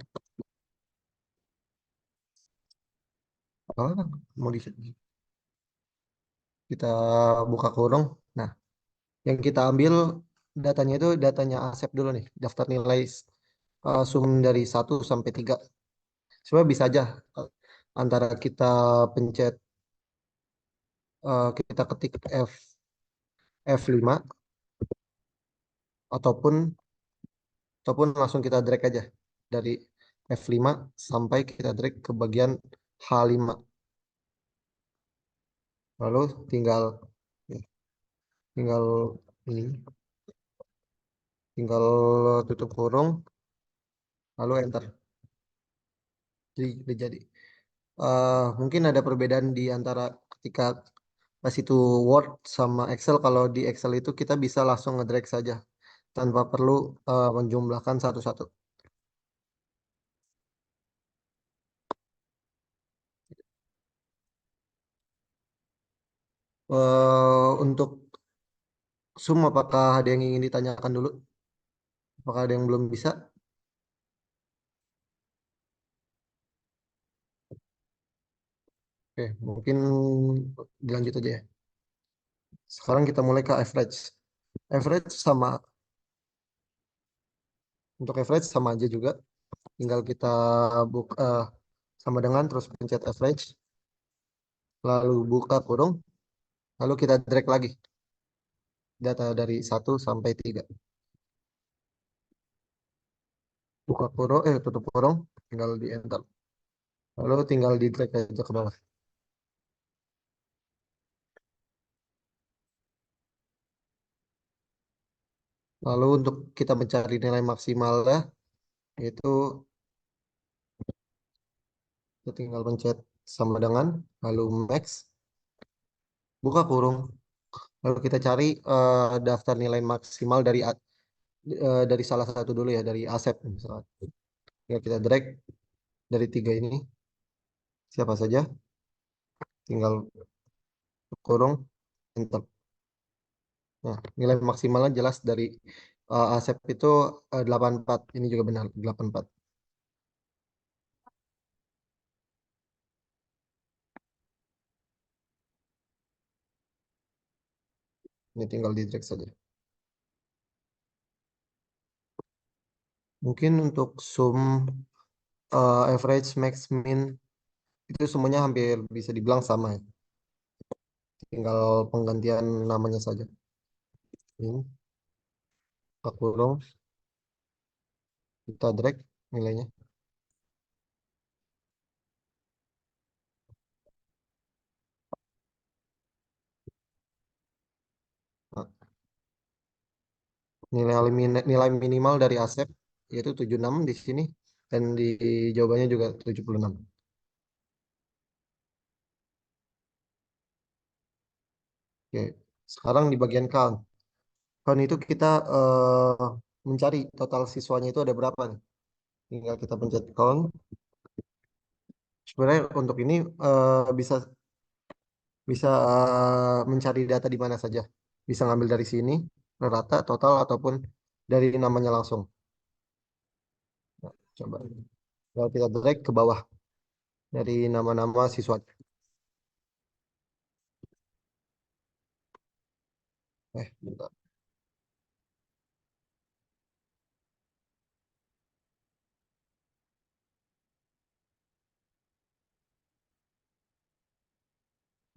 Mau di kita buka kurung. Nah, yang kita ambil datanya itu datanya Asep dulu nih, daftar nilai sum dari 1 sampai 3. Sebenarnya bisa aja antara kita pencet kita ketik F5 ataupun langsung kita drag aja dari F5 sampai kita drag ke bagian H5. Lalu tinggal tinggal ini tinggal tutup kurung lalu enter. Jadi mungkin ada perbedaan di antara ketika pas itu Word sama Excel. Kalau di Excel itu kita bisa langsung ngedrag saja tanpa perlu menjumlahkan satu-satu. Untuk sum, apakah ada yang ingin ditanyakan dulu? Apakah ada yang belum bisa? Oke, mungkin dilanjut aja ya. Sekarang kita mulai ke average. Average sama, untuk average sama aja juga. Tinggal kita buka sama dengan terus pencet average, lalu buka kurung, lalu kita drag lagi data dari 1 sampai 3. Buka kurung, tutup kurung, tinggal di enter. Lalu tinggal di drag aja ke bawah. Lalu untuk kita mencari nilai maksimalnya, yaitu kita tinggal pencet sama dengan, lalu max, buka kurung, lalu kita cari daftar nilai maksimal dari salah satu dulu ya, dari Asep misalnya. Ya, kita drag dari 3 ini, siapa saja, tinggal kurung, enter. Nah, nilai maksimalnya jelas dari Asep itu 84. Ini juga benar, 84. Ini tinggal di drag saja. Mungkin untuk sum, average, max, min, itu semuanya hampir bisa dibilang sama ya. Tinggal penggantian namanya saja. Ini, kita kurung, kita drag nilainya. Nah, nilai minimal dari Asep yaitu 76 di sini, dan di jawabannya juga 76. Oke, sekarang di bagian count. Count itu kita mencari total siswanya itu ada berapa nih. Tinggal kita pencet count. Sebenarnya untuk ini bisa bisa mencari data di mana saja. Bisa ngambil dari sini, rata, total, ataupun dari namanya langsung. Nah, coba. Kalau kita drag ke bawah dari nama-nama siswa. Bentar.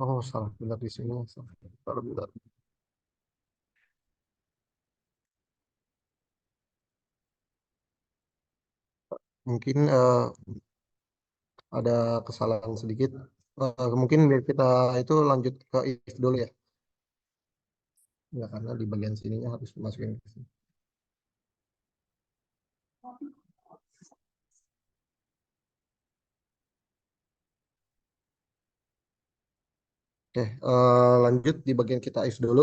Oh, salah. Bentar di sini. Salah. Bentar. Mungkin ada kesalahan sedikit. Mungkin biar kita itu lanjut ke if dulu ya. Ya, karena di bagian sininya harus dimasukin ke sini. Oke, lanjut di bagian kita if dulu.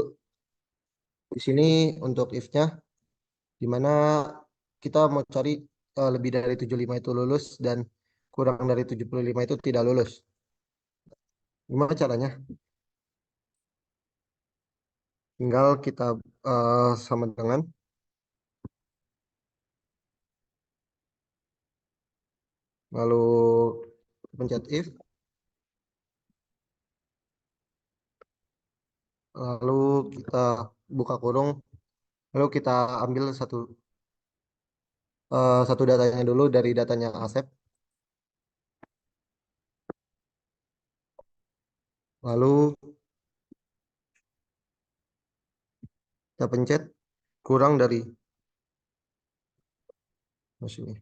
Di sini untuk if-nya, di mana kita mau cari lebih dari 75 itu lulus dan kurang dari 75 itu tidak lulus. Gimana caranya? Tinggal kita sama dengan, lalu pencet if, lalu kita buka kurung, lalu kita ambil satu datanya dulu dari datanya Asep, lalu kita pencet kurang dari sini,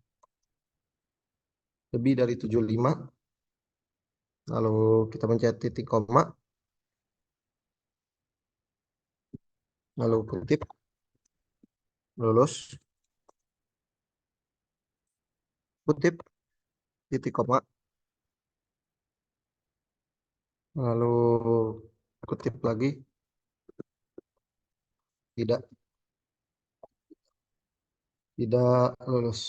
lebih dari 75, lalu kita pencet titik koma, lalu kutip, lulus, kutip, titik koma, lalu kutip lagi, tidak, tidak lulus.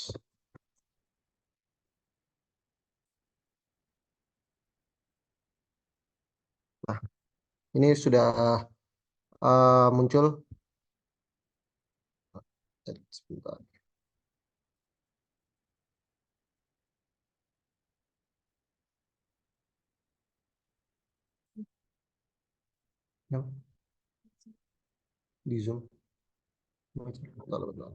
Nah, ini sudah muncul. Sebentar. Ya, di zoom. Bentar, bentar.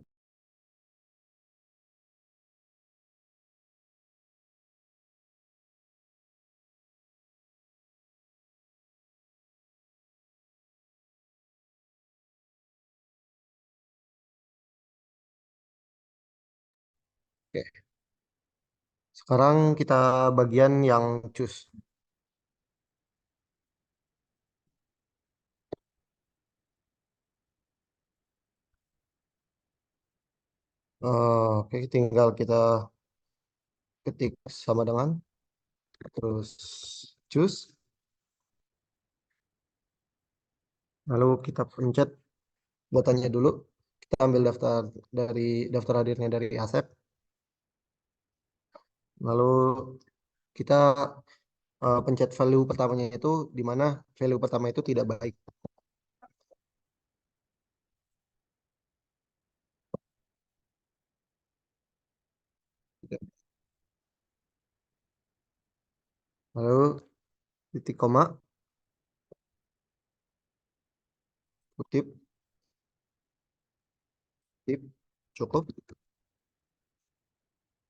Oke. Sekarang kita bagian yang choose. Oke, tinggal kita ketik sama dengan, terus choose, lalu kita pencet datanya dulu. Kita ambil daftar hadirnya dari Asep, lalu kita pencet value pertamanya itu di mana value pertama itu tidak baik. Lalu titik koma, kutip, tip, cukup,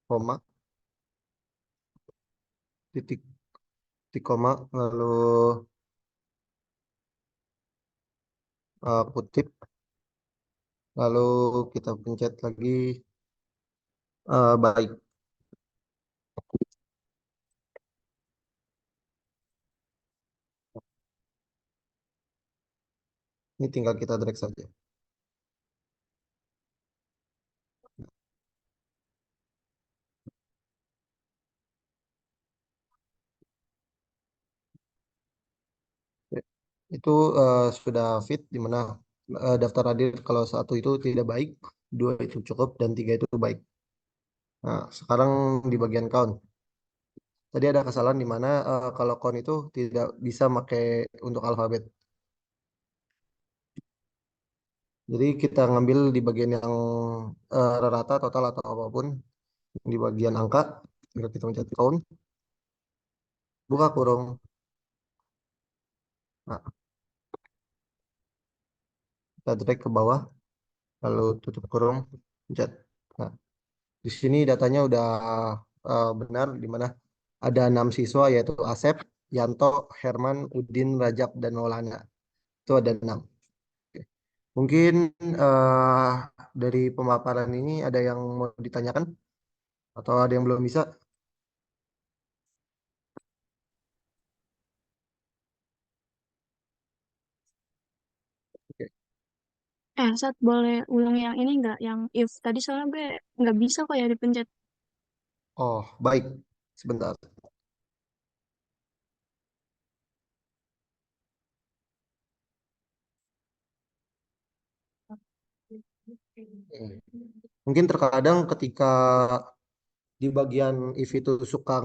koma, titik, titik koma, lalu kutip, lalu kita pencet lagi baik. Ini tinggal kita drag saja. Itu sudah fit di mana daftar hadir kalau satu itu tidak baik, dua itu cukup, dan tiga itu baik. Nah, sekarang di bagian count. Tadi ada kesalahan di mana kalau count itu tidak bisa pakai untuk alfabet. Jadi kita ngambil di bagian yang rata, total atau apapun. Di bagian angka, tinggal kita mencet count, buka kurung. Nah, kita drag ke bawah, lalu tutup kurung, pencet. Nah, di sini datanya udah benar, di mana ada 6 siswa yaitu Asep, Yanto, Herman, Udin, Rajab, dan Maulana. Itu ada 6. Oke. Mungkin eh, dari pemaparan ini ada yang mau ditanyakan atau ada yang belum bisa? Oke. Sat, boleh ulang yang ini nggak? Yang if tadi soalnya gue nggak bisa kok ya dipencet. Oh, baik. Sebentar. Oke. Mungkin terkadang ketika di bagian if itu suka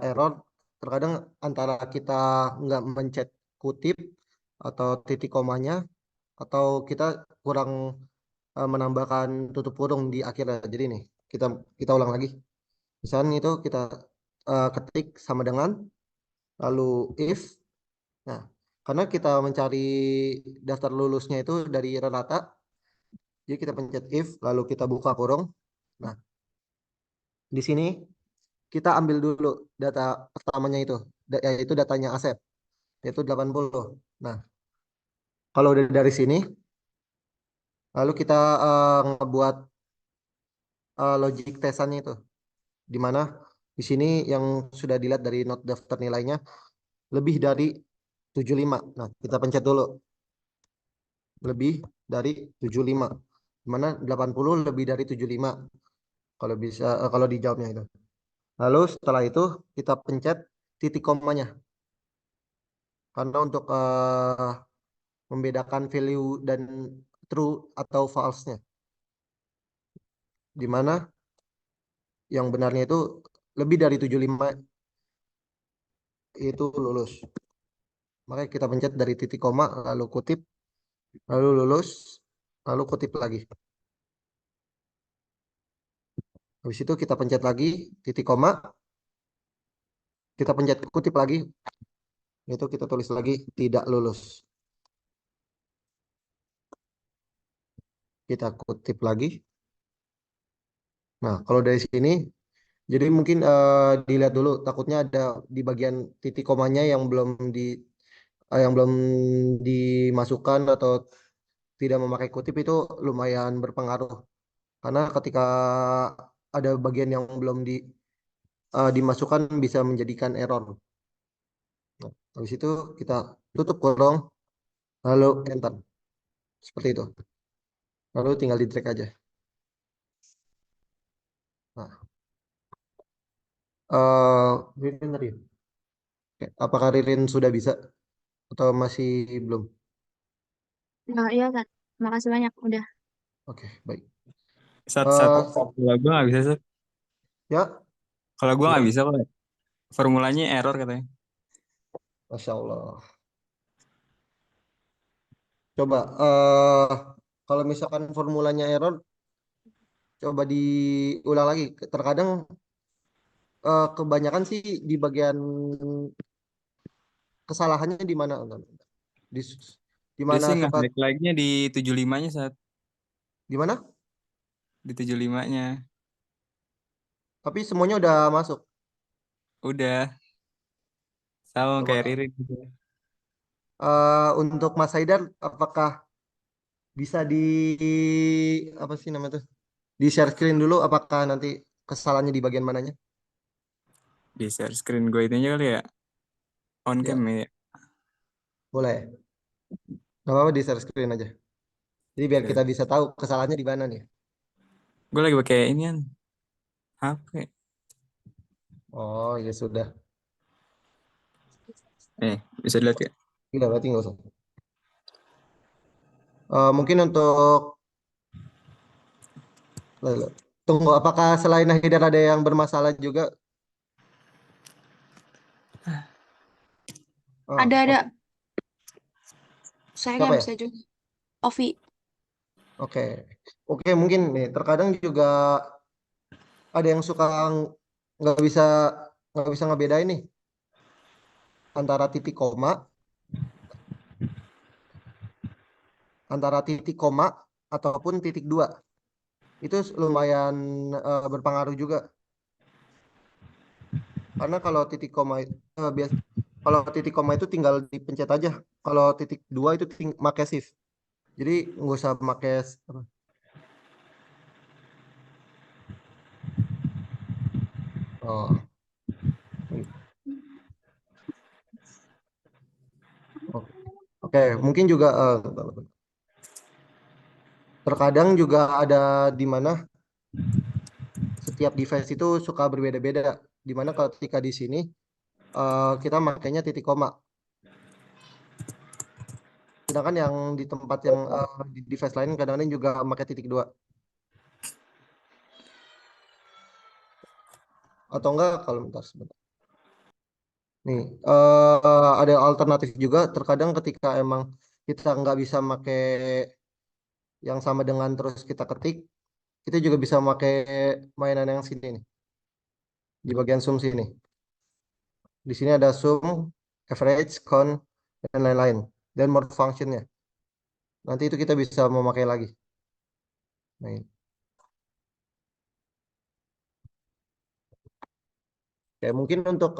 error, terkadang antara kita nggak mencet kutip atau titik komanya, atau kita kurang menambahkan tutup kurung di akhirnya. Jadi nih, kita kita ulang lagi. Misalnya itu kita ketik sama dengan lalu if. Nah, karena kita mencari daftar lulusnya itu dari rata, jadi kita pencet if lalu kita buka kurung. Nah, di sini kita ambil dulu data pertamanya itu, yaitu datanya Asep, yaitu 80. Nah, kalau udah dari sini, lalu kita ngebuat logic tesannya itu, di mana di sini yang sudah dilihat dari not daftar nilainya lebih dari 75. Nah, kita pencet dulu lebih dari 75. Di mana 80 lebih dari 75. Kalau bisa kalau dijawabnya itu. Lalu setelah itu kita pencet titik komanya. Karena untuk membedakan value dan true atau false-nya. Di mana yang benarnya itu lebih dari 75 itu lulus. Makanya kita pencet dari titik koma, lalu kutip, lalu lulus, lalu kutip lagi. Habis itu kita pencet lagi titik koma, kita pencet kutip lagi, itu kita tulis lagi tidak lulus. Kita kutip lagi. Nah, kalau dari sini, jadi mungkin dilihat dulu, takutnya ada di bagian titik komanya yang belum dimasukkan atau tidak memakai kutip, itu lumayan berpengaruh. Karena ketika ada bagian yang belum dimasukkan bisa menjadikan error. Nah, habis itu kita tutup kurung, lalu enter. Seperti itu. Lalu tinggal di drag aja. Nah, Ririn tadi. Oke, apakah Ririn sudah bisa atau masih belum? Nah, iya kan. Makasih banyak udah. Oke, baik. Satu Eh, kalau gue nggak bisa Sat. ya, Kalau gue nggak silakan. bisa kok. Formulanya error katanya. Masya Allah. Coba, kalau misalkan formulanya error, coba diulang lagi. Terkadang kebanyakan sih di bagian kesalahannya di mana? Di, di Dia mana sih nggak suka like-nya di 75-nya saat di mana? di 75-nya. Tapi semuanya udah masuk. Udah sama kayak Coba Ririn gitu. untuk Mas Haidar, apakah bisa apa sih namanya tuh? Di share screen dulu, apakah nanti kesalahannya di bagian mananya? Di share screen gue itu aja kali ya. On Ya, cam ya. boleh. Gak apa-apa di share screen aja. Jadi biar Oke. kita bisa tahu kesalahannya di mana nih. Gue lagi pakai ini kan HP. Oh, ya sudah. Bisa dilihat ya. Tidak, berarti nggak usah. Mungkin untuk tunggu, apakah selain Haidar ada yang bermasalah juga? Oh, Ada. oke. Saya Siapa nggak ya? bisa juga. Ovi. Oke, oke, mungkin nih terkadang juga ada yang suka nggak bisa ngebedain nih antara titik koma ataupun titik dua. Itu lumayan berpengaruh juga. Karena kalau titik koma itu tinggal dipencet aja. Kalau titik dua itu pakai shift. Jadi nggak usah pakai apa. Oh. Oke, mungkin juga terkadang juga ada di mana setiap device itu suka berbeda-beda. Di mana kalau ketika di sini kita makainya titik koma. Sedangkan yang di tempat yang di device lain kadang-kadang juga pakai titik 2. Atau enggak kalau bentar sebentar. Nih, ada alternatif juga terkadang ketika emang kita nggak bisa pakai yang sama dengan terus kita ketik, kita juga bisa pakai mainan yang sini nih, di bagian sum sini. Di sini ada sum, average, count, dan lain-lain. Dan more functionnya. Nanti itu kita bisa memakai lagi. Nah, ini. Oke, mungkin untuk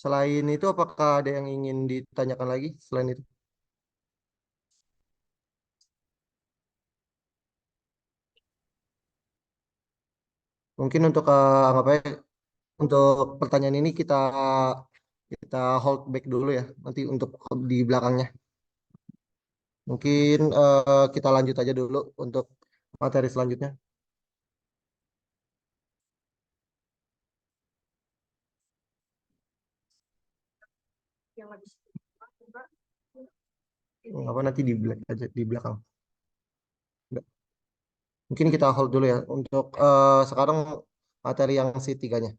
selain itu apakah ada yang ingin ditanyakan lagi selain itu? Mungkin untuk anggap aja untuk pertanyaan ini kita kita hold back dulu ya. Nanti untuk di belakangnya. Mungkin kita lanjut aja dulu untuk materi selanjutnya. Apa nanti di aja di belakang. Nggak. Mungkin kita hold dulu ya untuk sekarang materi yang C3-nya.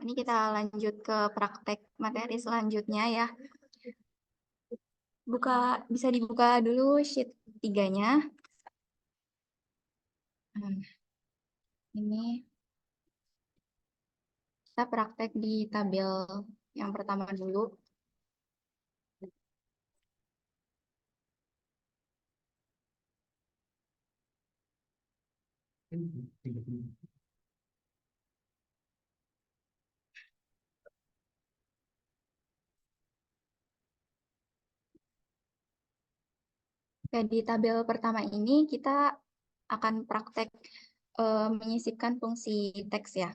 Ini kita lanjut ke praktek materi selanjutnya ya. Bisa dibuka dulu sheet 3-nya. Ini kita praktek di tabel yang pertama dulu. Oke, di tabel pertama ini kita akan praktek menyisipkan fungsi teks ya.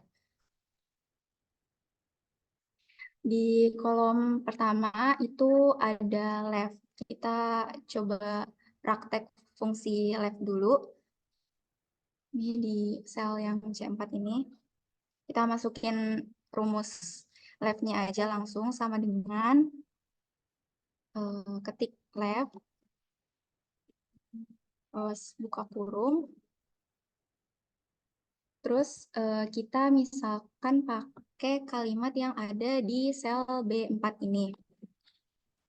Di kolom pertama itu ada left. Kita coba praktek fungsi left dulu. Ini di sel yang C4 ini. Kita masukin rumus left-nya aja langsung sama dengan ketik left, terus buka kurung. Terus kita misalkan pakai kalimat yang ada di sel B4 ini.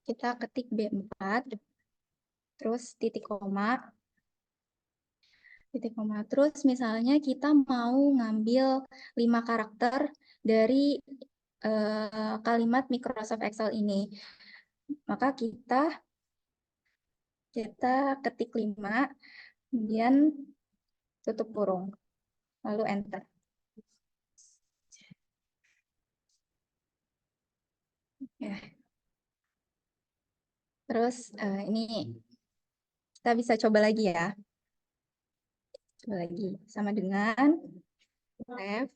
Kita ketik B4, terus titik koma. Terus misalnya kita mau ngambil 5 karakter dari kalimat Microsoft Excel ini. Maka kita ketik 5, kemudian tutup kurung, lalu enter. Ya. Terus ini kita bisa coba lagi ya. Coba lagi sama dengan left,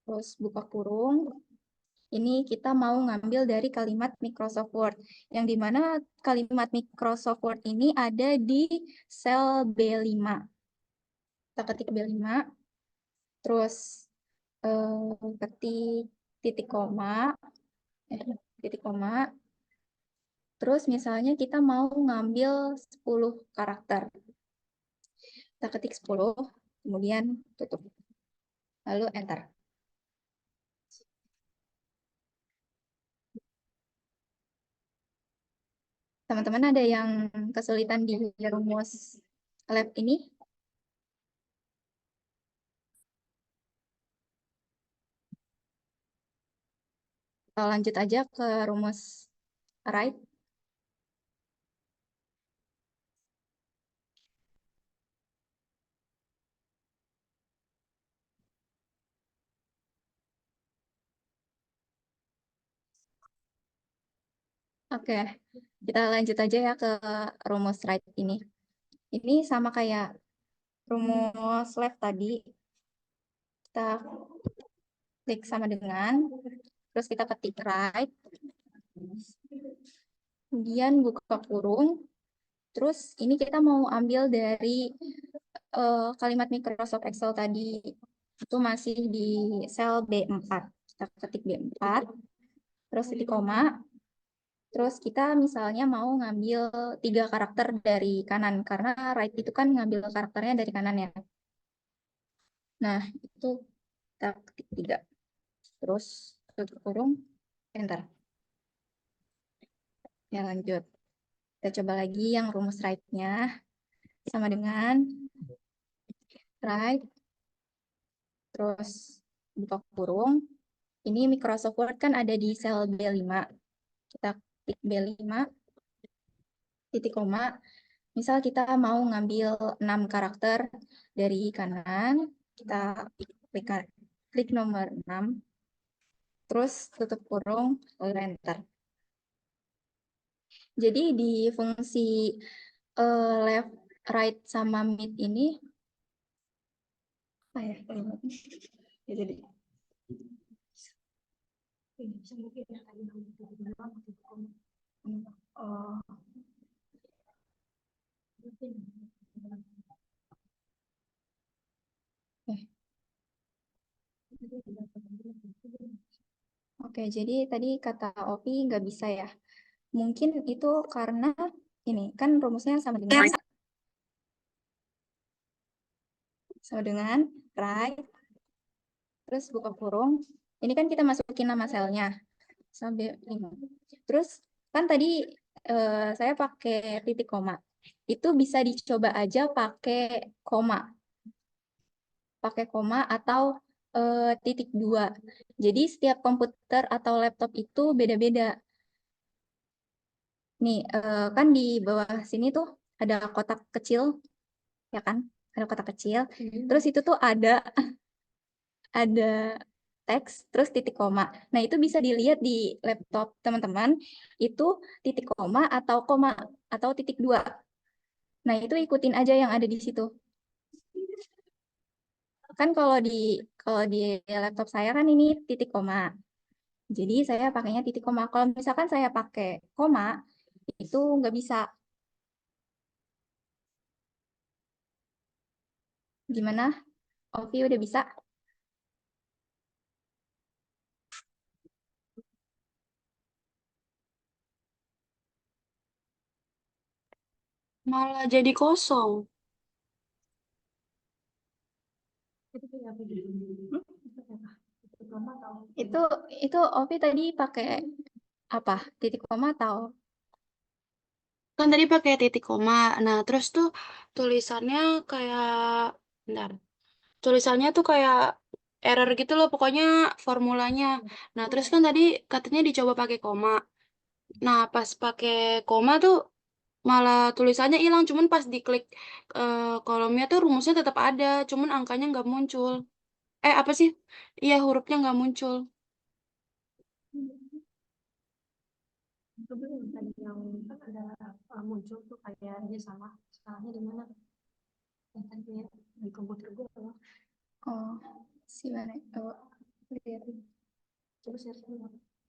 terus buka kurung. Ini kita mau ngambil dari kalimat Microsoft Word, yang dimana kalimat Microsoft Word ini ada di sel B5. Kita ketik B5, terus ketik titik koma, terus misalnya kita mau ngambil 10 karakter. Kita ketik 10, kemudian tutup, lalu enter. Teman-teman ada yang kesulitan di rumus lab ini? Kita lanjut aja ke rumus right. Oke, kita lanjut aja ya ke rumus right ini. Ini sama kayak rumus left tadi. kita klik sama dengan, terus kita ketik right, kemudian buka kurung, terus ini kita mau ambil dari kalimat Microsoft Excel tadi, itu masih di sel B4. Kita ketik B4, terus titik koma, terus kita misalnya mau ngambil 3 karakter dari kanan, karena right itu kan ngambil karakternya dari kanan ya. Nah, itu kita ketik 3. Terus tutup kurung, enter. Ya, lanjut. Kita coba lagi yang rumus right-nya. Sama dengan right, terus buka kurung. Ini Microsoft Word kan ada di sel B5. Kita klik B5, titik koma. Misal kita mau ngambil 6 karakter dari kanan, kita klik nomor 6, terus tutup kurung, lalu enter. Jadi di fungsi left, right, sama mid ini, apa ya? Ya, jadi oh. Oke, jadi tadi kata Ovi nggak bisa ya. Mungkin itu karena ini kan rumusnya sama dengan right, terus buka kurung. Ini kan kita masukin nama selnya sampai 5. Terus kan tadi saya pakai titik koma. Itu bisa dicoba aja pakai koma. Pakai koma atau titik 2. Jadi setiap komputer atau laptop itu beda-beda. Nih, kan di bawah sini tuh ada kotak kecil, ya kan? Ada kotak kecil. Terus itu tuh ada teks, terus titik koma. Nah, itu bisa dilihat di laptop teman-teman, itu titik koma atau titik 2. Nah, itu ikutin aja yang ada di situ. Kan kalau di laptop saya kan ini titik koma. Jadi saya pakainya titik koma. Kalau misalkan saya pakai koma, itu nggak bisa. Gimana? Ovi udah bisa? Malah jadi kosong. Itu Ovi tadi pakai apa? Titik koma atau? Kan tadi pakai titik koma. Nah, terus tuh tulisannya kayak, bentar. Tulisannya tuh kayak error gitu loh, pokoknya formulanya. Nah, terus kan tadi katanya dicoba pakai koma. Nah, pas pakai koma tuh malah tulisannya hilang, cuman pas diklik kolomnya tuh rumusnya tetap ada, cuman angkanya nggak muncul. Apa sih? Iya, hurufnya nggak muncul. Tadi yang ada muncul tuh kayak ini salahnya di mana? Yang tadi di komputer gue loh. Oh, mana? Oh, lihat. Coba share screen.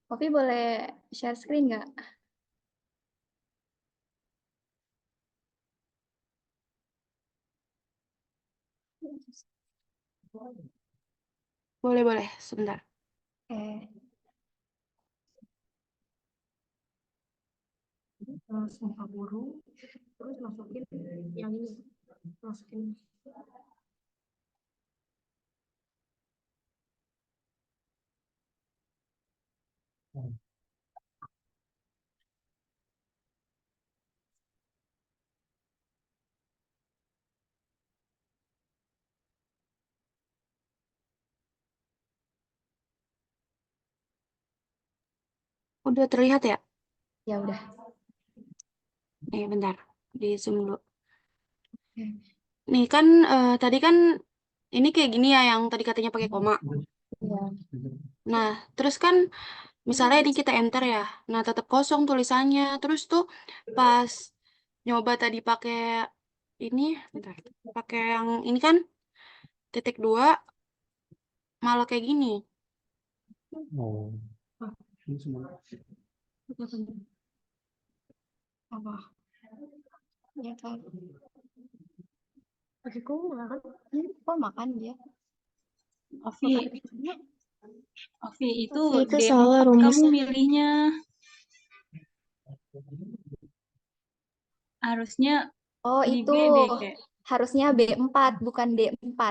Ovi boleh share screen nggak? Boleh, sebentar. Langsung kaburu, terus masukin yang ini, masukin. Udah terlihat ya? Ya udah. Bentar, di zoom dulu. Oke. Nih kan tadi kan ini kayak gini ya yang tadi katanya pakai koma. Ya. Nah, terus kan misalnya ini kita enter ya. Nah, tetap kosong tulisannya. Terus tuh pas nyoba tadi pakai ini, bentar, pakai yang ini kan titik 2. malah kayak gini. Oh. Apa? Ya kan. Oke, koma kan? Kok makan dia? Ovi, Ovi itu Ovi, itu D4 salah kamu rumusnya. milihnya harusnya Oh, di itu B deh kayak. harusnya B4, bukan D4.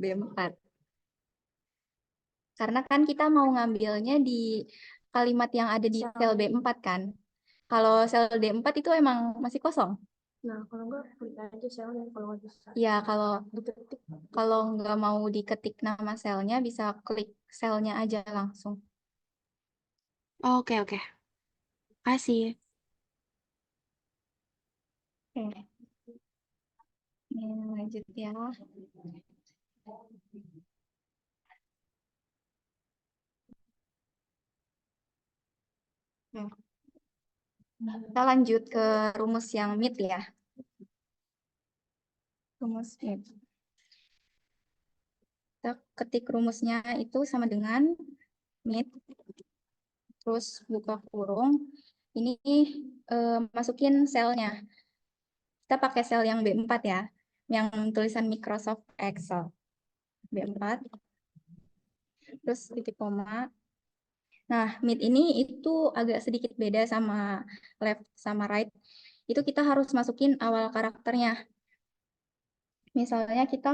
B4. Karena kan kita mau ngambilnya di kalimat yang ada di sel B4 kan. Kalau sel D4 itu emang masih kosong. Nah, kalau enggak, klik aja selnya kalau nggak bisa. Ya, kalau Diketik. nggak mau diketik nama selnya, bisa klik selnya aja langsung. Oke, oke. Kasih. Oke. Ini lanjut ya. Kita lanjut ke rumus yang mid ya. Rumus mid. Kita ketik rumusnya itu sama dengan mid. Terus buka kurung. Ini masukin selnya. Kita pakai sel yang B4 ya. Yang tulisan Microsoft Excel. B4. Terus titik koma. Nah, mid ini itu agak sedikit beda sama left sama right. Itu kita harus masukin awal karakternya. Misalnya kita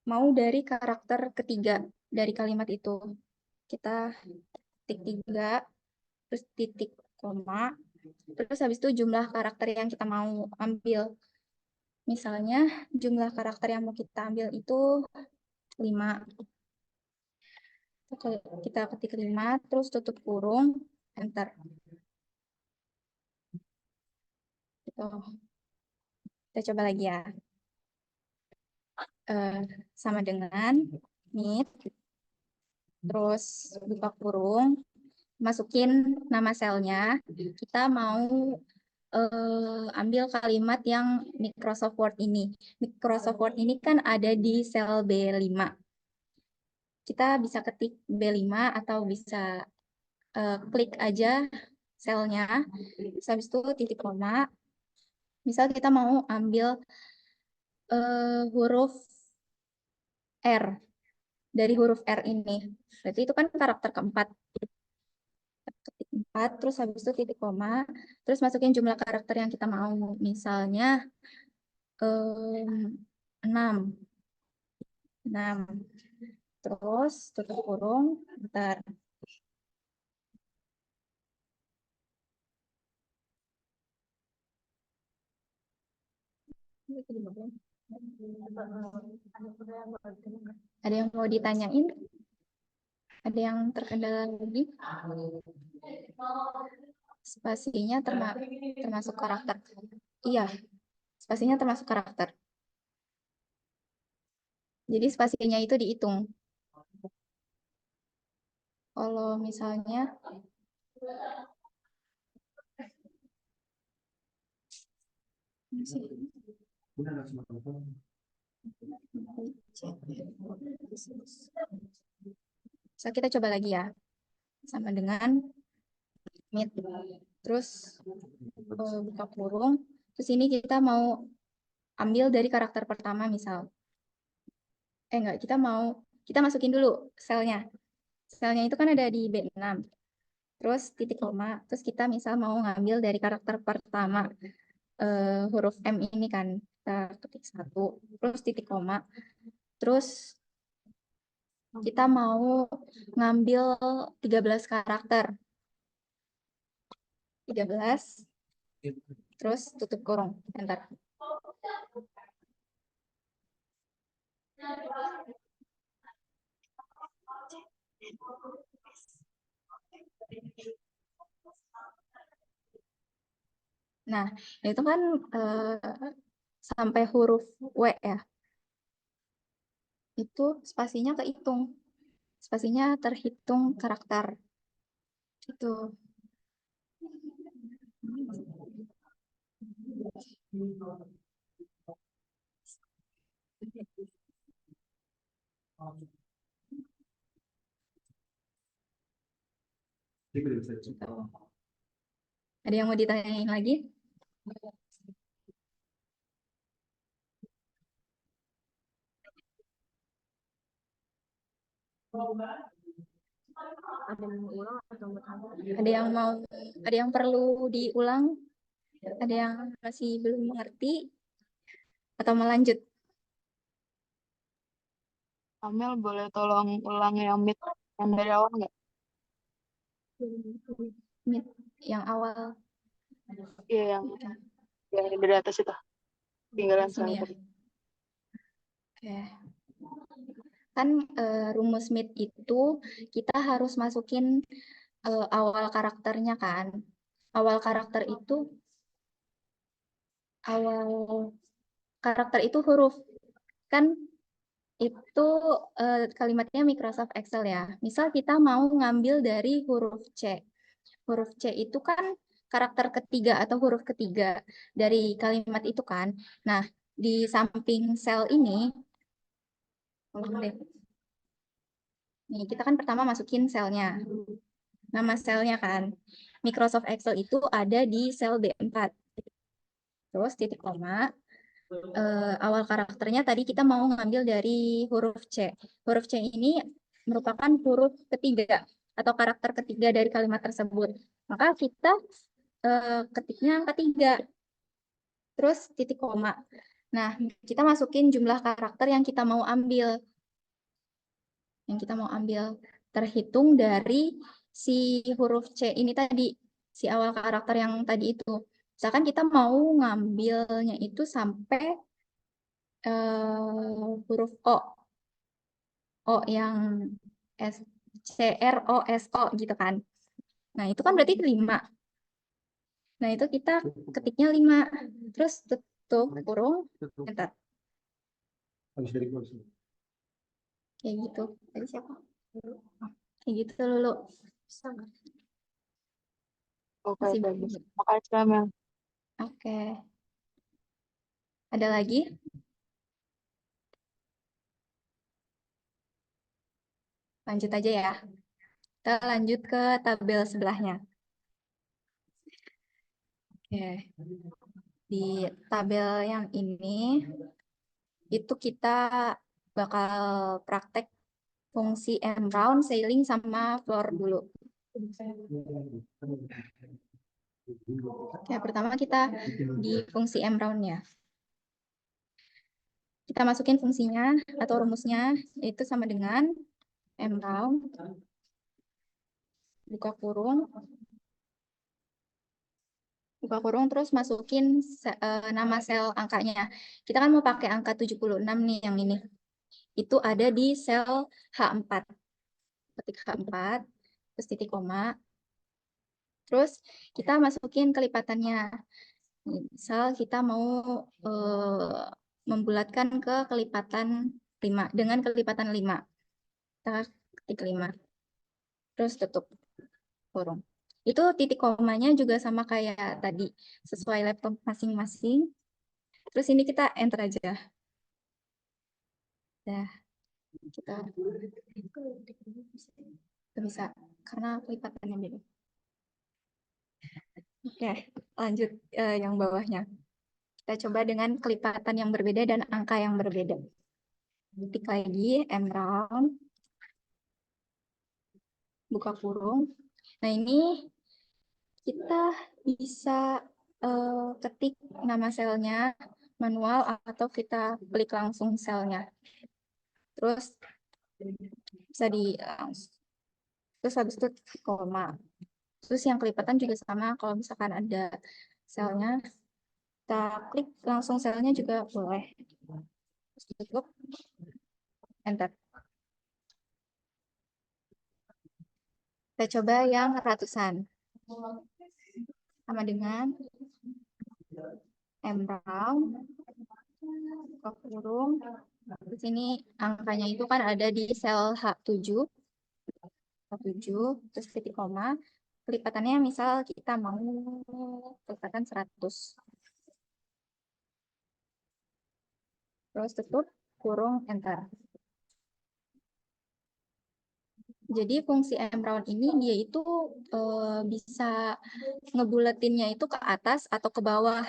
mau dari karakter ketiga dari kalimat itu. Kita titik 3, terus titik koma, terus habis itu jumlah karakter yang kita mau ambil. Misalnya jumlah karakter yang mau kita ambil itu 5. Kita ketik 5, terus tutup kurung, enter. Gitu. Kita coba lagi ya. Sama dengan mid, terus buka kurung, masukin nama selnya. Kita mau ambil kalimat yang Microsoft Word ini. Microsoft Word ini kan ada di sel B5. Kita bisa ketik B5 atau bisa klik aja selnya. Habis itu titik koma. Misal kita mau ambil huruf R. Dari huruf R ini. Berarti itu kan karakter keempat. Ketik 4, terus habis itu titik koma, terus masukin jumlah karakter yang kita mau. Misalnya 6. 6. Terus tutup kurung, bentar. Ada yang mau ditanyain? Ada yang terkendala lagi? Spasinya termasuk karakter. Iya, spasinya termasuk karakter. Jadi spasinya itu dihitung. Kalau misalnya so, kita coba lagi ya. Sama dengan mid. Terus buka kurung. Terus ini kita mau ambil dari karakter pertama misal. Enggak, kita masukin dulu selnya. Selnya itu kan ada di B6. Terus titik koma. Terus kita misal mau ngambil dari karakter pertama. Huruf M ini kan. Kita ketik 1. Terus titik koma. Terus kita mau ngambil 13 karakter. 13. Terus tutup kurung. Enter. Nah, itu kan sampai huruf W ya. Itu spasinya kehitung. Spasinya terhitung karakter. Itu. Ada yang mau ditanyain lagi? Ada yang perlu diulang? Ada yang masih belum mengerti? Atau mau lanjut? Amel boleh tolong ulang yang mid yang dari awal nggak? Yang awal. Iya yang dari atas itu. Tinggalan Sini ya. satu. Oke. Kan rumus Smith itu kita harus masukin awal karakternya kan. Awal karakter itu huruf. Kan itu kalimatnya Microsoft Excel ya. Misal kita mau ngambil dari huruf C. Huruf C itu kan karakter ketiga atau huruf ketiga dari kalimat itu kan. Nah, di samping sel ini, nih kita kan pertama masukin selnya. Nama selnya kan. Microsoft Excel itu ada di sel B4. Terus titik koma. Awal karakternya tadi kita mau ngambil dari huruf C. Huruf C ini merupakan huruf ketiga atau karakter ketiga dari kalimat tersebut. Maka kita ketiknya angka 3. Terus titik koma. Nah, kita masukin jumlah karakter yang kita mau ambil. Terhitung dari si huruf C ini tadi, si awal karakter yang tadi itu. Misalkan kita mau ngambilnya itu sampai huruf O. O yang CROSO gitu kan. Nah, itu kan berarti 5. Nah, itu kita ketiknya 5. Terus tutup kurung, enter. Habis dari gua. Kayak gitu. Tadi siapa? Kayak gitu dulu. Oke, Masih bagus. belum. Makasih Amel. Oke. Ada lagi? Lanjut aja ya. Kita lanjut ke tabel sebelahnya. Oke. Di tabel yang ini, itu kita bakal praktek fungsi M-round, sailing, sama floor dulu. Oke, pertama kita di fungsi M-round-nya. Kita masukin fungsinya atau rumusnya, itu sama dengan M-round, buka kurung, terus masukin nama sel angkanya. Kita kan mau pakai angka 76 nih yang ini. Itu ada di sel H4. Ketik H4, terus titik koma. Terus kita masukin kelipatannya. Misal kita mau membulatkan ke kelipatan 5 dengan kelipatan 5. Kita ketik 5. Terus tutup kurung. Itu titik komanya juga sama kayak tadi, sesuai laptop masing-masing. Terus ini kita enter aja. Nah, kita bisa karena kelipatannya beda. Oke, lanjut yang bawahnya. Kita coba dengan kelipatan yang berbeda dan angka yang berbeda. Ketik lagi M-round, buka kurung. Nah, ini kita bisa ketik nama selnya manual atau kita klik langsung selnya. Terus bisa terus habis itu koma. Terus yang kelipatan juga sama, kalau misalkan ada selnya, kita klik langsung selnya juga boleh. Terus tutup, enter. Kita coba yang ratusan. Sama dengan M-round, buka kurung. Di sini angkanya itu kan ada di sel H7. Terus titik koma. Kelipatannya misal kita mau kelipatan 100. Terus tutup, kurung, enter. Jadi fungsi M-round ini dia itu bisa ngebulatinnya itu ke atas atau ke bawah,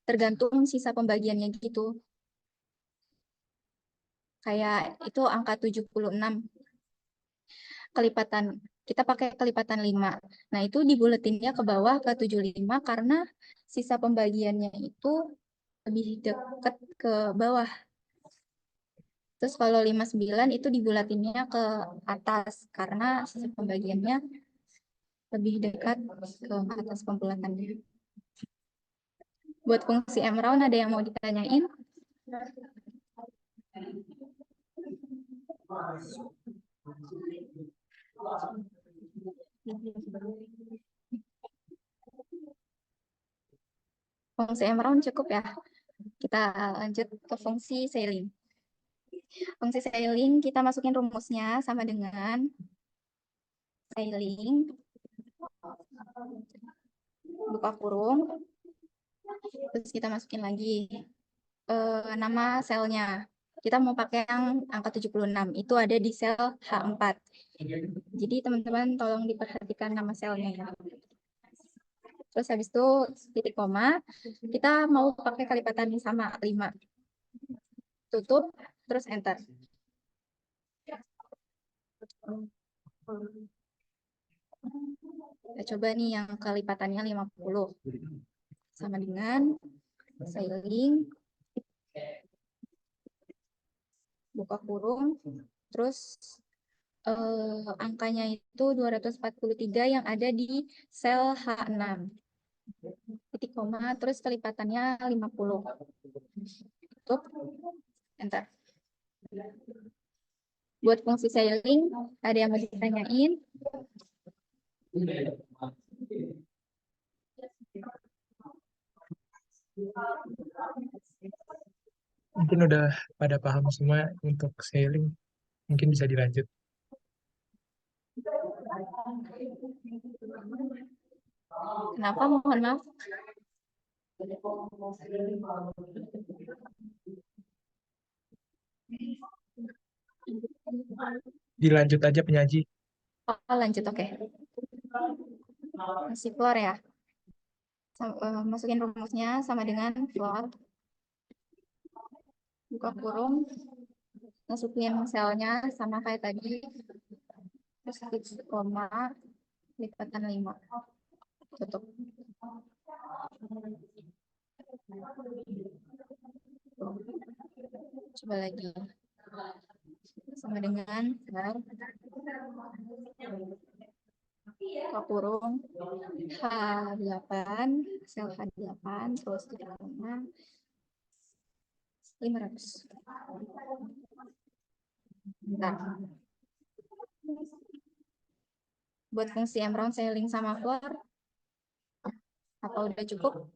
tergantung sisa pembagiannya gitu. Kayak itu angka 76. Kelipatan, kita pakai kelipatan 5. Nah, itu dibulatinnya ke bawah ke 75 karena sisa pembagiannya itu lebih dekat ke bawah. Terus kalau 59 itu dibulatinnya ke atas karena sisa pembagiannya lebih dekat ke atas pembulatannya. Buat fungsi M-round ada yang mau ditanyain? Fungsi M-round cukup ya. Kita lanjut ke fungsi sailing. Fungsi sailing kita masukin rumusnya sama dengan sailing buka kurung, terus kita masukin lagi nama selnya. Kita mau pakai yang angka 76, itu ada di sel H4. Jadi teman-teman tolong diperhatikan nama selnya ya. Terus habis itu titik koma, kita mau pakai kelipatan sama 5. Tutup, terus enter. Kita coba nih yang kelipatannya 50. Sama dengan sailing buka kurung, terus angkanya itu 243 yang ada di sel H6. Titik koma, terus kelipatannya 50. Tutup, enter. Buat fungsi sailing, ada yang mau ditanyain? Mungkin udah pada paham semua untuk sailing. Mungkin bisa dilanjut. Kenapa? Mohon maaf. Dilanjut aja penyaji. Oh, lanjut, oke. Masih floor ya. Masukin rumusnya sama dengan floor. Buka kurung. Masukin selnya sama kayak tadi. Terus titik koma, lipatan 5. Tutup. Coba lagi. Sama dengan sel buka kurung H8, sel H8, terus titik koma 500. Nah, buat fungsi M-round sailing sama floor, apa udah cukup?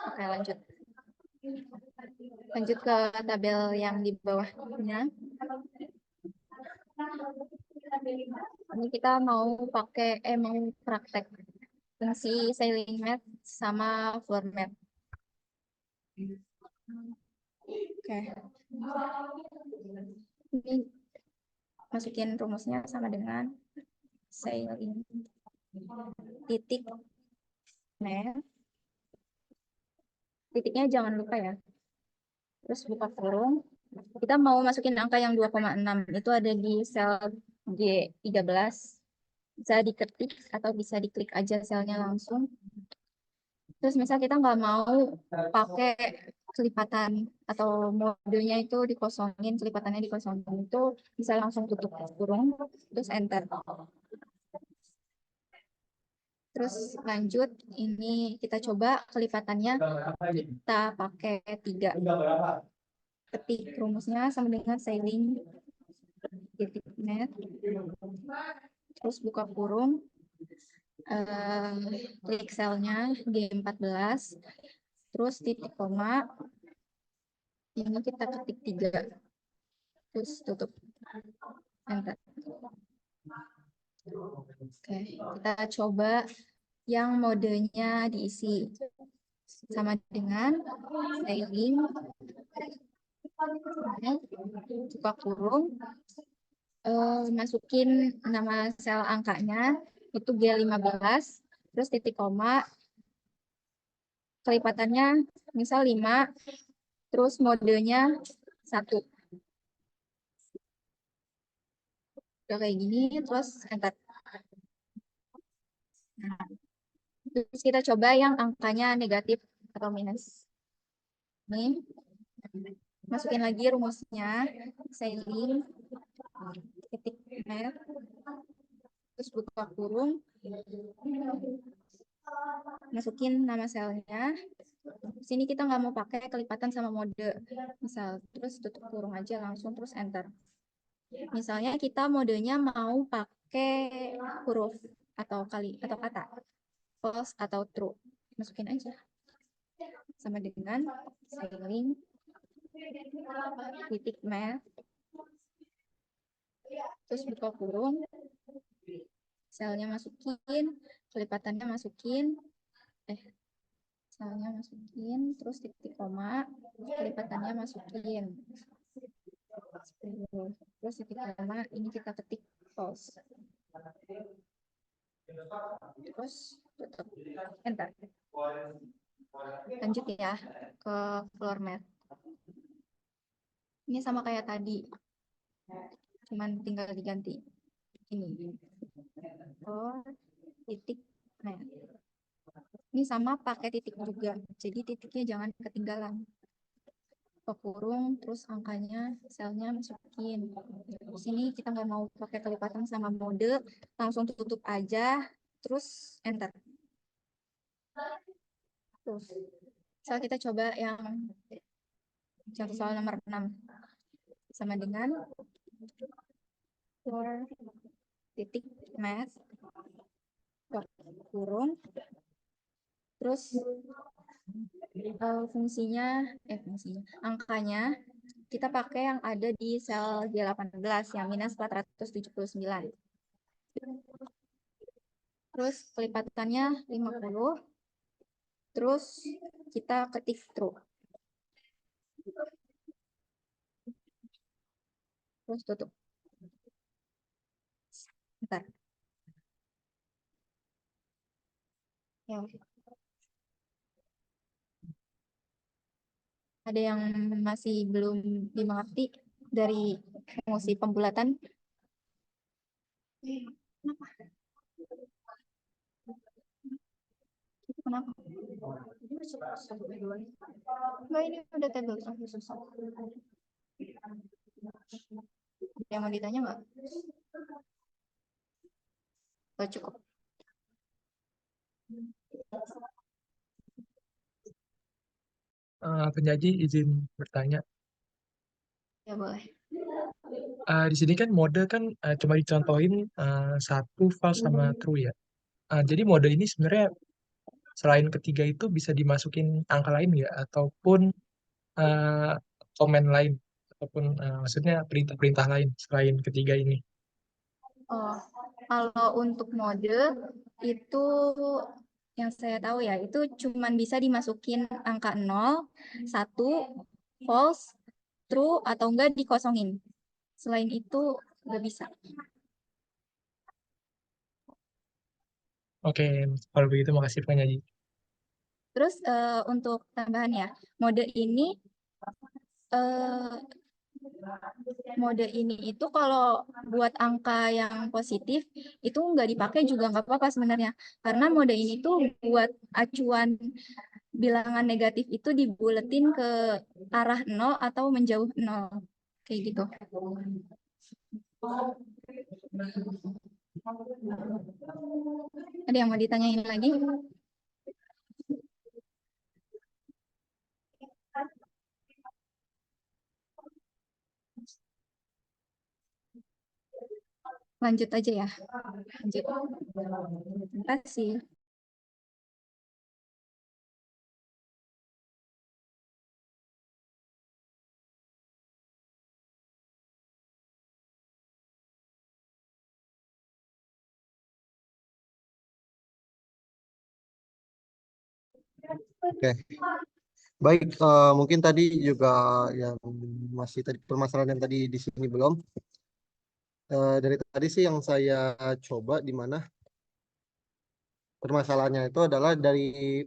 Oke, lanjut. Lanjut ke tabel yang di bawahnya. Ini kita mau pakai mau praktek fungsi sailing mat sama floor mat. Oke. Ini masukin rumusnya sama dengan sailing titik mat. Titiknya jangan lupa ya. Terus buka kurung. Kita mau masukin angka yang 2,6. Itu ada di sel G13. Bisa diketik atau bisa diklik aja selnya langsung. Terus misal kita nggak mau pakai kelipatan atau modenya itu dikosongin, kelipatannya dikosongin, itu bisa langsung tutup kurung, terus enter. Terus lanjut, ini kita coba kelipatannya kita pakai 3. Ketik rumusnya sama dengan sailing titik net, terus buka kurung, klik selnya G14, terus titik koma, ini kita ketik 3, terus tutup, enter. Oke, kita coba yang modenya diisi. sama dengan sailing buka kurung, masukin nama sel angkanya itu G15, terus titik koma, kelipatannya misal 5, terus modenya 1. Udah kayak gini, terus enter. Nah, terus kita coba yang angkanya negatif atau minus. Nih, masukin lagi rumusnya, sailing, titik net, terus buka kurung, masukin nama selnya. Sini kita nggak mau pakai kelipatan sama mode, misal, terus tutup kurung aja langsung, terus enter. Misalnya kita modenya mau pakai huruf atau kata, false atau true, masukin aja. Sama dengan sailing titik math, terus buka kurung, selnya masukin, kelipatannya masukin, selnya masukin, terus titik koma, kelipatannya masukin. Terus titik koma, ini kita ketik false. Terus tutup, enter. Lanjut ya ke floor mat. Ini sama kayak tadi, cuman tinggal diganti. Ini floor titik mat. Ini sama pakai titik juga, jadi titiknya jangan ketinggalan. Ke kurung, terus angkanya, selnya masukin. Di sini kita nggak mau pakai kelipatan sama mode, langsung tutup aja, terus enter. Terus, soal kita coba yang contoh soal nomor 6. Sama dengan for titik math, kurung, terus fungsinya, angkanya, kita pakai yang ada di sel G18, yang minus 479. Terus kelipatannya 50. Terus kita ketik true. Terus tutup. Bentar. Ya. Ada yang masih belum dimengerti dari fungsi pembulatan? Kenapa? Itu kenapa? Enggak, ini udah tabel terakhir susah. Yang mau ditanya nggak? Nggak cukup. Penyaji izin bertanya. Ya boleh. Di sini kan mode kan cuma dicontohin 1 false sama true ya. Jadi mode ini sebenarnya selain ketiga itu bisa dimasukin angka lain ya, ataupun komen lain, ataupun maksudnya perintah-perintah lain selain ketiga ini. Oh, kalau untuk mode itu yang saya tahu ya, itu cuman bisa dimasukin angka 0, 1, false, true, atau enggak dikosongin. Selain itu nggak bisa. Oke, kalau begitu makasih penyaji. Terus untuk tambahan ya, mode ini itu kalau buat angka yang positif itu nggak dipakai juga nggak apa-apa sebenarnya, karena mode ini tuh buat acuan bilangan negatif itu dibuletin ke arah 0 atau menjauh 0 kayak gitu. Ada yang mau ditanyain lagi? Lanjut aja ya. Lanjut. Terima kasih. Oke, baik. Mungkin tadi juga yang masih tadi permasalahan yang tadi di sini belum. Dari tadi sih yang saya coba di mana permasalahannya itu adalah dari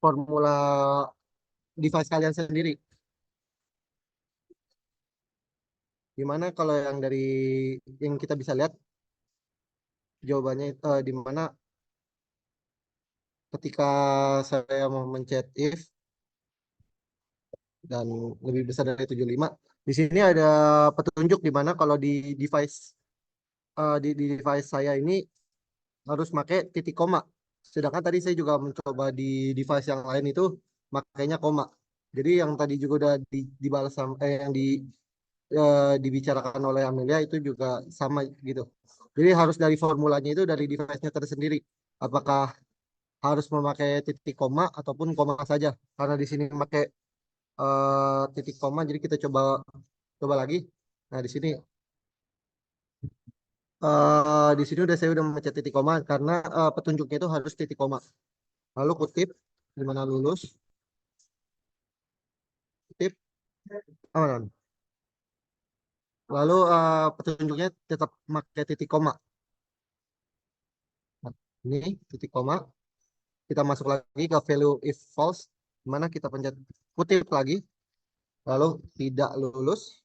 formula device kalian sendiri. Gimana kalau yang dari yang kita bisa lihat jawabannya di mana ketika saya mau mencet if dan lebih besar dari 75, di sini ada petunjuk di mana kalau di device saya ini harus pakai titik koma. Sedangkan tadi saya juga mencoba di device yang lain itu makainya koma. Jadi yang tadi juga udah dibalas yang dibicarakan oleh Amelia itu juga sama gitu. Jadi harus dari formulanya itu dari device-nya tersendiri. Apakah harus memakai titik koma ataupun koma saja? Karena di sini memakai titik koma, jadi kita coba coba lagi. Nah di sini saya udah memencet titik koma karena petunjuknya itu harus titik koma. Lalu kutip di mana lulus, kutip aman. Lalu petunjuknya tetap pakai titik koma. Nah, ini titik koma. Kita masuk lagi ke value if false, di mana kita pencet kutip lagi. Lalu tidak lulus,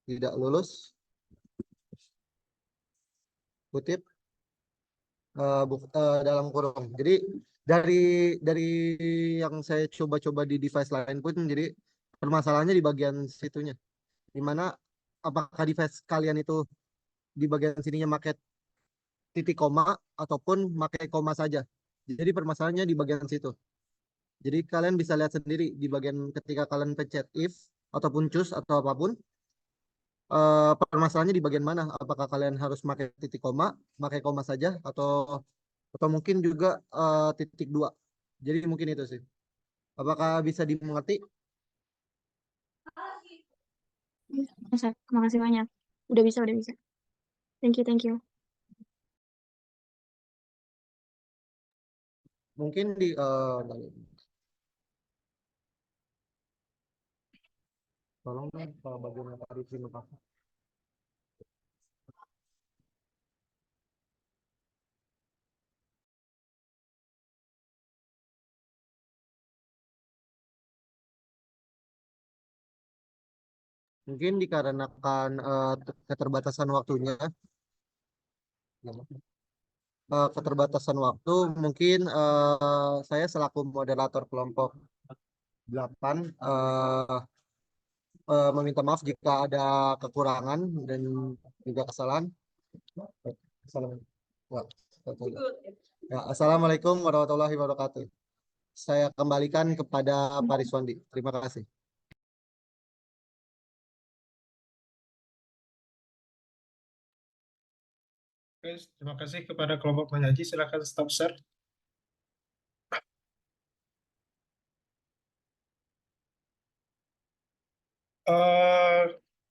tidak lulus, kutip dalam kurung. Jadi dari dari yang saya coba-coba di device lain pun, jadi permasalahannya di bagian situnya, di mana apakah device kalian itu di bagian sininya pakai titik koma ataupun pakai koma saja. Jadi permasalahannya di bagian situ. Jadi kalian bisa lihat sendiri di bagian ketika kalian pencet if ataupun choose atau apapun, permasalahannya di bagian mana? Apakah kalian harus pakai koma saja, atau mungkin juga titik dua. Jadi mungkin itu sih. Apakah bisa dimengerti? Bisa. Makasih banyak. Udah bisa, udah bisa. Thank you, thank you. Mungkin tolong dong kalau bagian yang tadi terima kasih. Mungkin dikarenakan keterbatasan waktunya, keterbatasan waktu, mungkin saya selaku moderator kelompok 8 meminta maaf jika ada kekurangan dan juga kesalahan. Ya, Assalamualaikum warahmatullahi wabarakatuh. Saya kembalikan kepada Pak Riswandi. Terima kasih. Oke, terima kasih kepada kelompok penyaji. Silakan stop share.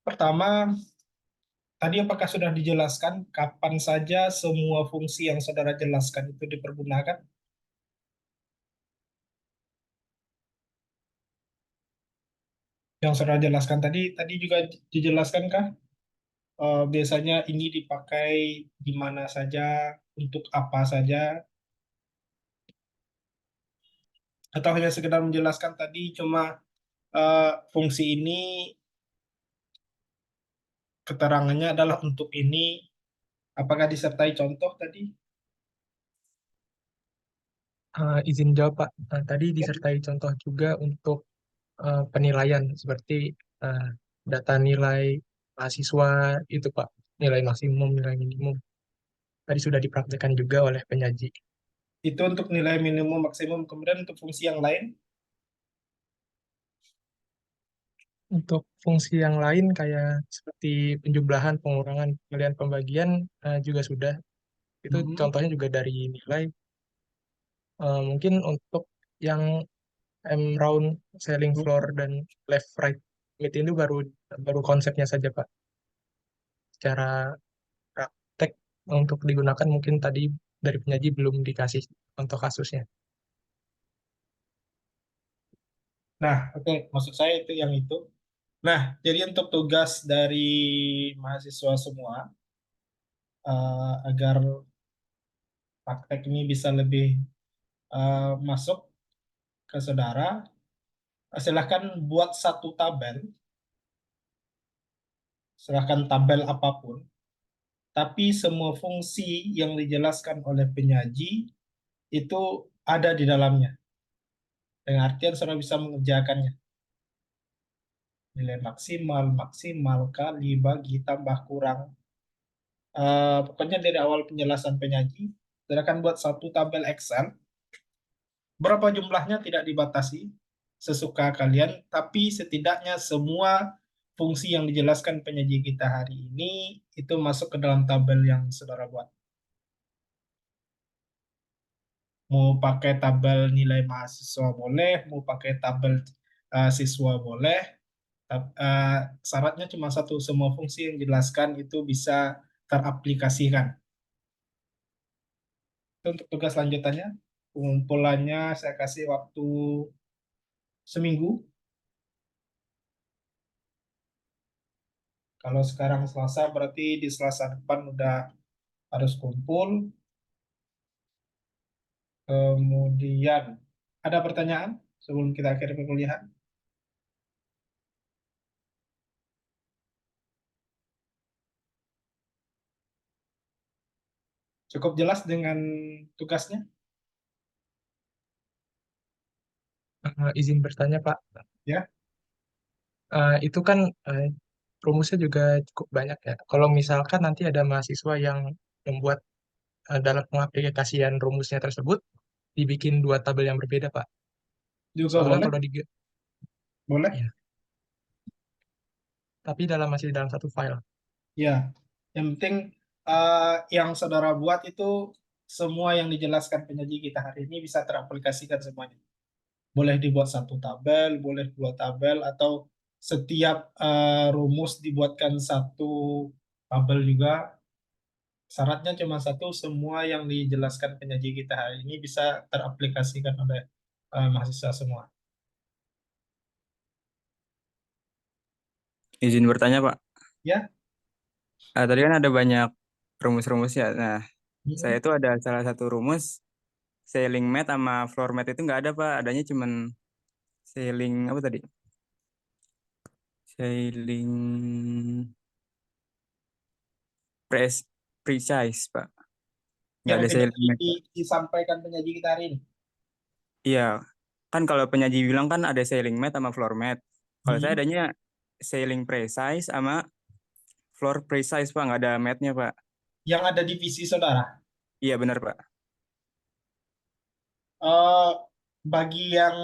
Pertama, tadi apakah sudah dijelaskan kapan saja semua fungsi yang saudara jelaskan itu dipergunakan? Yang saudara jelaskan tadi juga dijelaskan kah? Biasanya ini dipakai di mana saja, untuk apa saja, atau hanya sekedar menjelaskan tadi cuma fungsi ini keterangannya adalah untuk ini, apakah disertai contoh tadi? Izin jawab, Pak. Tadi disertai contoh juga untuk penilaian seperti eh, data nilai mahasiswa itu, Pak. Nilai maksimum, nilai minimum. Tadi sudah dipraktekkan juga oleh penyaji. Itu untuk nilai minimum maksimum, kemudian untuk fungsi yang lain? Untuk fungsi yang lain kayak seperti penjumlahan, pengurangan, pemilihan, pembagian juga sudah. Itu contohnya juga dari nilai. Mungkin untuk yang M round, selling floor, dan left right mid itu baru baru konsepnya saja, Pak. Secara praktek untuk digunakan mungkin tadi dari penyaji belum dikasih contoh kasusnya. Nah, oke, maksud saya itu yang itu. Nah, jadi untuk tugas dari mahasiswa semua, agar praktek ini bisa lebih masuk ke saudara, silahkan buat satu tabel, silahkan tabel apapun, tapi semua fungsi yang dijelaskan oleh penyaji itu ada di dalamnya. Dengan artian saudara bisa mengerjakannya. Nilai maksimal, maksimal, kali, bagi, tambah, kurang. Pokoknya dari awal penjelasan penyaji, silakan buat satu tabel Excel. Berapa jumlahnya tidak dibatasi, sesuka kalian, tapi setidaknya semua fungsi yang dijelaskan penyaji kita hari ini itu masuk ke dalam tabel yang saudara buat. Mau pakai tabel nilai mahasiswa boleh, mau pakai tabel siswa boleh. Syaratnya cuma satu, semua fungsi yang dijelaskan itu bisa teraplikasikan. Itu untuk tugas lanjutannya, pengumpulannya saya kasih waktu seminggu. Kalau sekarang Selasa, berarti di Selasa depan udah harus kumpul. Kemudian, ada pertanyaan sebelum kita akhiri perkuliahan? Cukup jelas dengan tugasnya? Izin bertanya, Pak. Ya, Itu kan rumusnya juga cukup banyak ya. Kalau misalkan nanti ada mahasiswa yang membuat dalam pengaplikasian rumusnya tersebut, dibikin dua tabel yang berbeda, Pak. juga Soalnya boleh. kalau di, Boleh? ya, tapi masih dalam satu file. Ya, yang penting yang saudara buat itu semua yang dijelaskan penyaji kita hari ini bisa teraplikasikan semuanya. Boleh dibuat satu tabel, boleh dua tabel, atau setiap rumus dibuatkan satu tabel juga. Syaratnya cuma satu, semua yang dijelaskan penyaji kita hari ini bisa teraplikasikan oleh mahasiswa semua. Izin bertanya, Pak. Ya, Tadi kan ada banyak rumus-rumus ya. Nah, saya mm, itu ada salah satu rumus ceiling mat sama floor mat itu nggak ada, Pak. Adanya cuman ceiling apa tadi? Ceiling precise, Pak. Nggak yang ada tidak ceiling mat, Pak. disampaikan penyaji kita hari ini. Iya, kan kalau penyaji bilang kan ada ceiling mat sama floor mat. Kalau saya Hmm. adanya ceiling precise sama floor precise, Pak. Nggak ada matnya, Pak. Yang ada divisi saudara. Iya, benar, Pak. Eh, bagi yang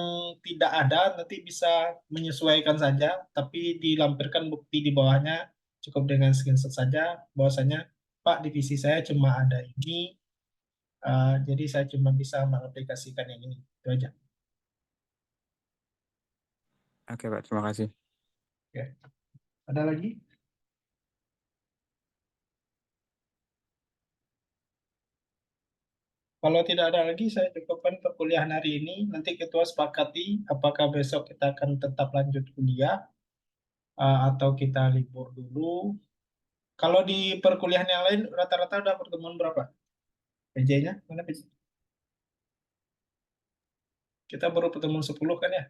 tidak ada nanti bisa menyesuaikan saja, tapi dilampirkan bukti di bawahnya cukup dengan screenshot saja bahwasanya Pak, divisi saya cuma ada ini, jadi saya cuma bisa mengaplikasikan yang ini. Itu aja. Oke, Pak. Terima kasih. Oke. Ada lagi? Kalau tidak ada lagi, saya cukupkan perkuliahan hari ini. Nanti ketua sepakati apakah besok kita akan tetap lanjut kuliah atau kita libur dulu. Kalau di perkuliahan yang lain rata-rata udah pertemuan berapa? PJ-nya mana PJ? Kita baru pertemuan 10 kan ya?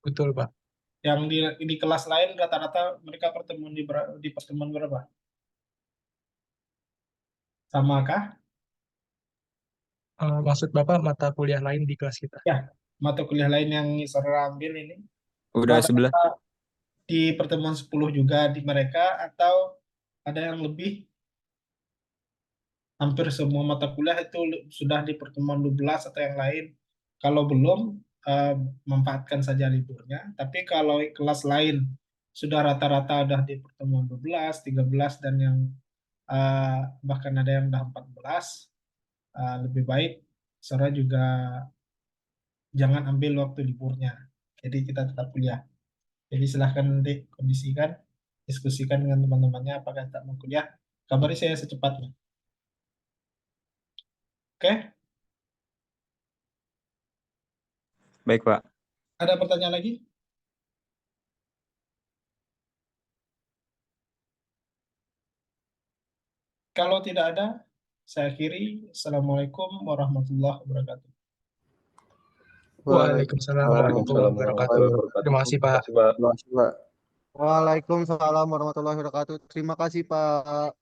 Betul, Pak. Yang di kelas lain rata-rata mereka pertemuan di pertemuan berapa? Sama kah? Maksud Bapak mata kuliah lain di kelas kita? Ya, mata kuliah lain yang saudara ambil ini Udah 11. rata-rata di pertemuan 10 juga di mereka, atau ada yang lebih, hampir semua mata kuliah itu sudah di pertemuan 12 atau yang lain. Kalau belum, eh, manfaatkan saja liburnya. Tapi kalau kelas lain sudah rata-rata udah di pertemuan 12, 13, dan yang bahkan ada yang udah 14, lebih baik saudara juga jangan ambil waktu liburnya. Jadi kita tetap kuliah. Jadi silahkan nanti kondisikan, diskusikan dengan teman-temannya apakah tetap mau kuliah. Kabari saya secepatnya. Oke? Baik, Pak. Ada pertanyaan lagi? Kalau tidak ada, saya akhiri. Assalamualaikum warahmatullahi wabarakatuh. Waalaikumsalam warahmatullahi wabarakatuh. Terima kasih, Pak. Waalaikumsalam warahmatullahi wabarakatuh. Terima kasih, Pak.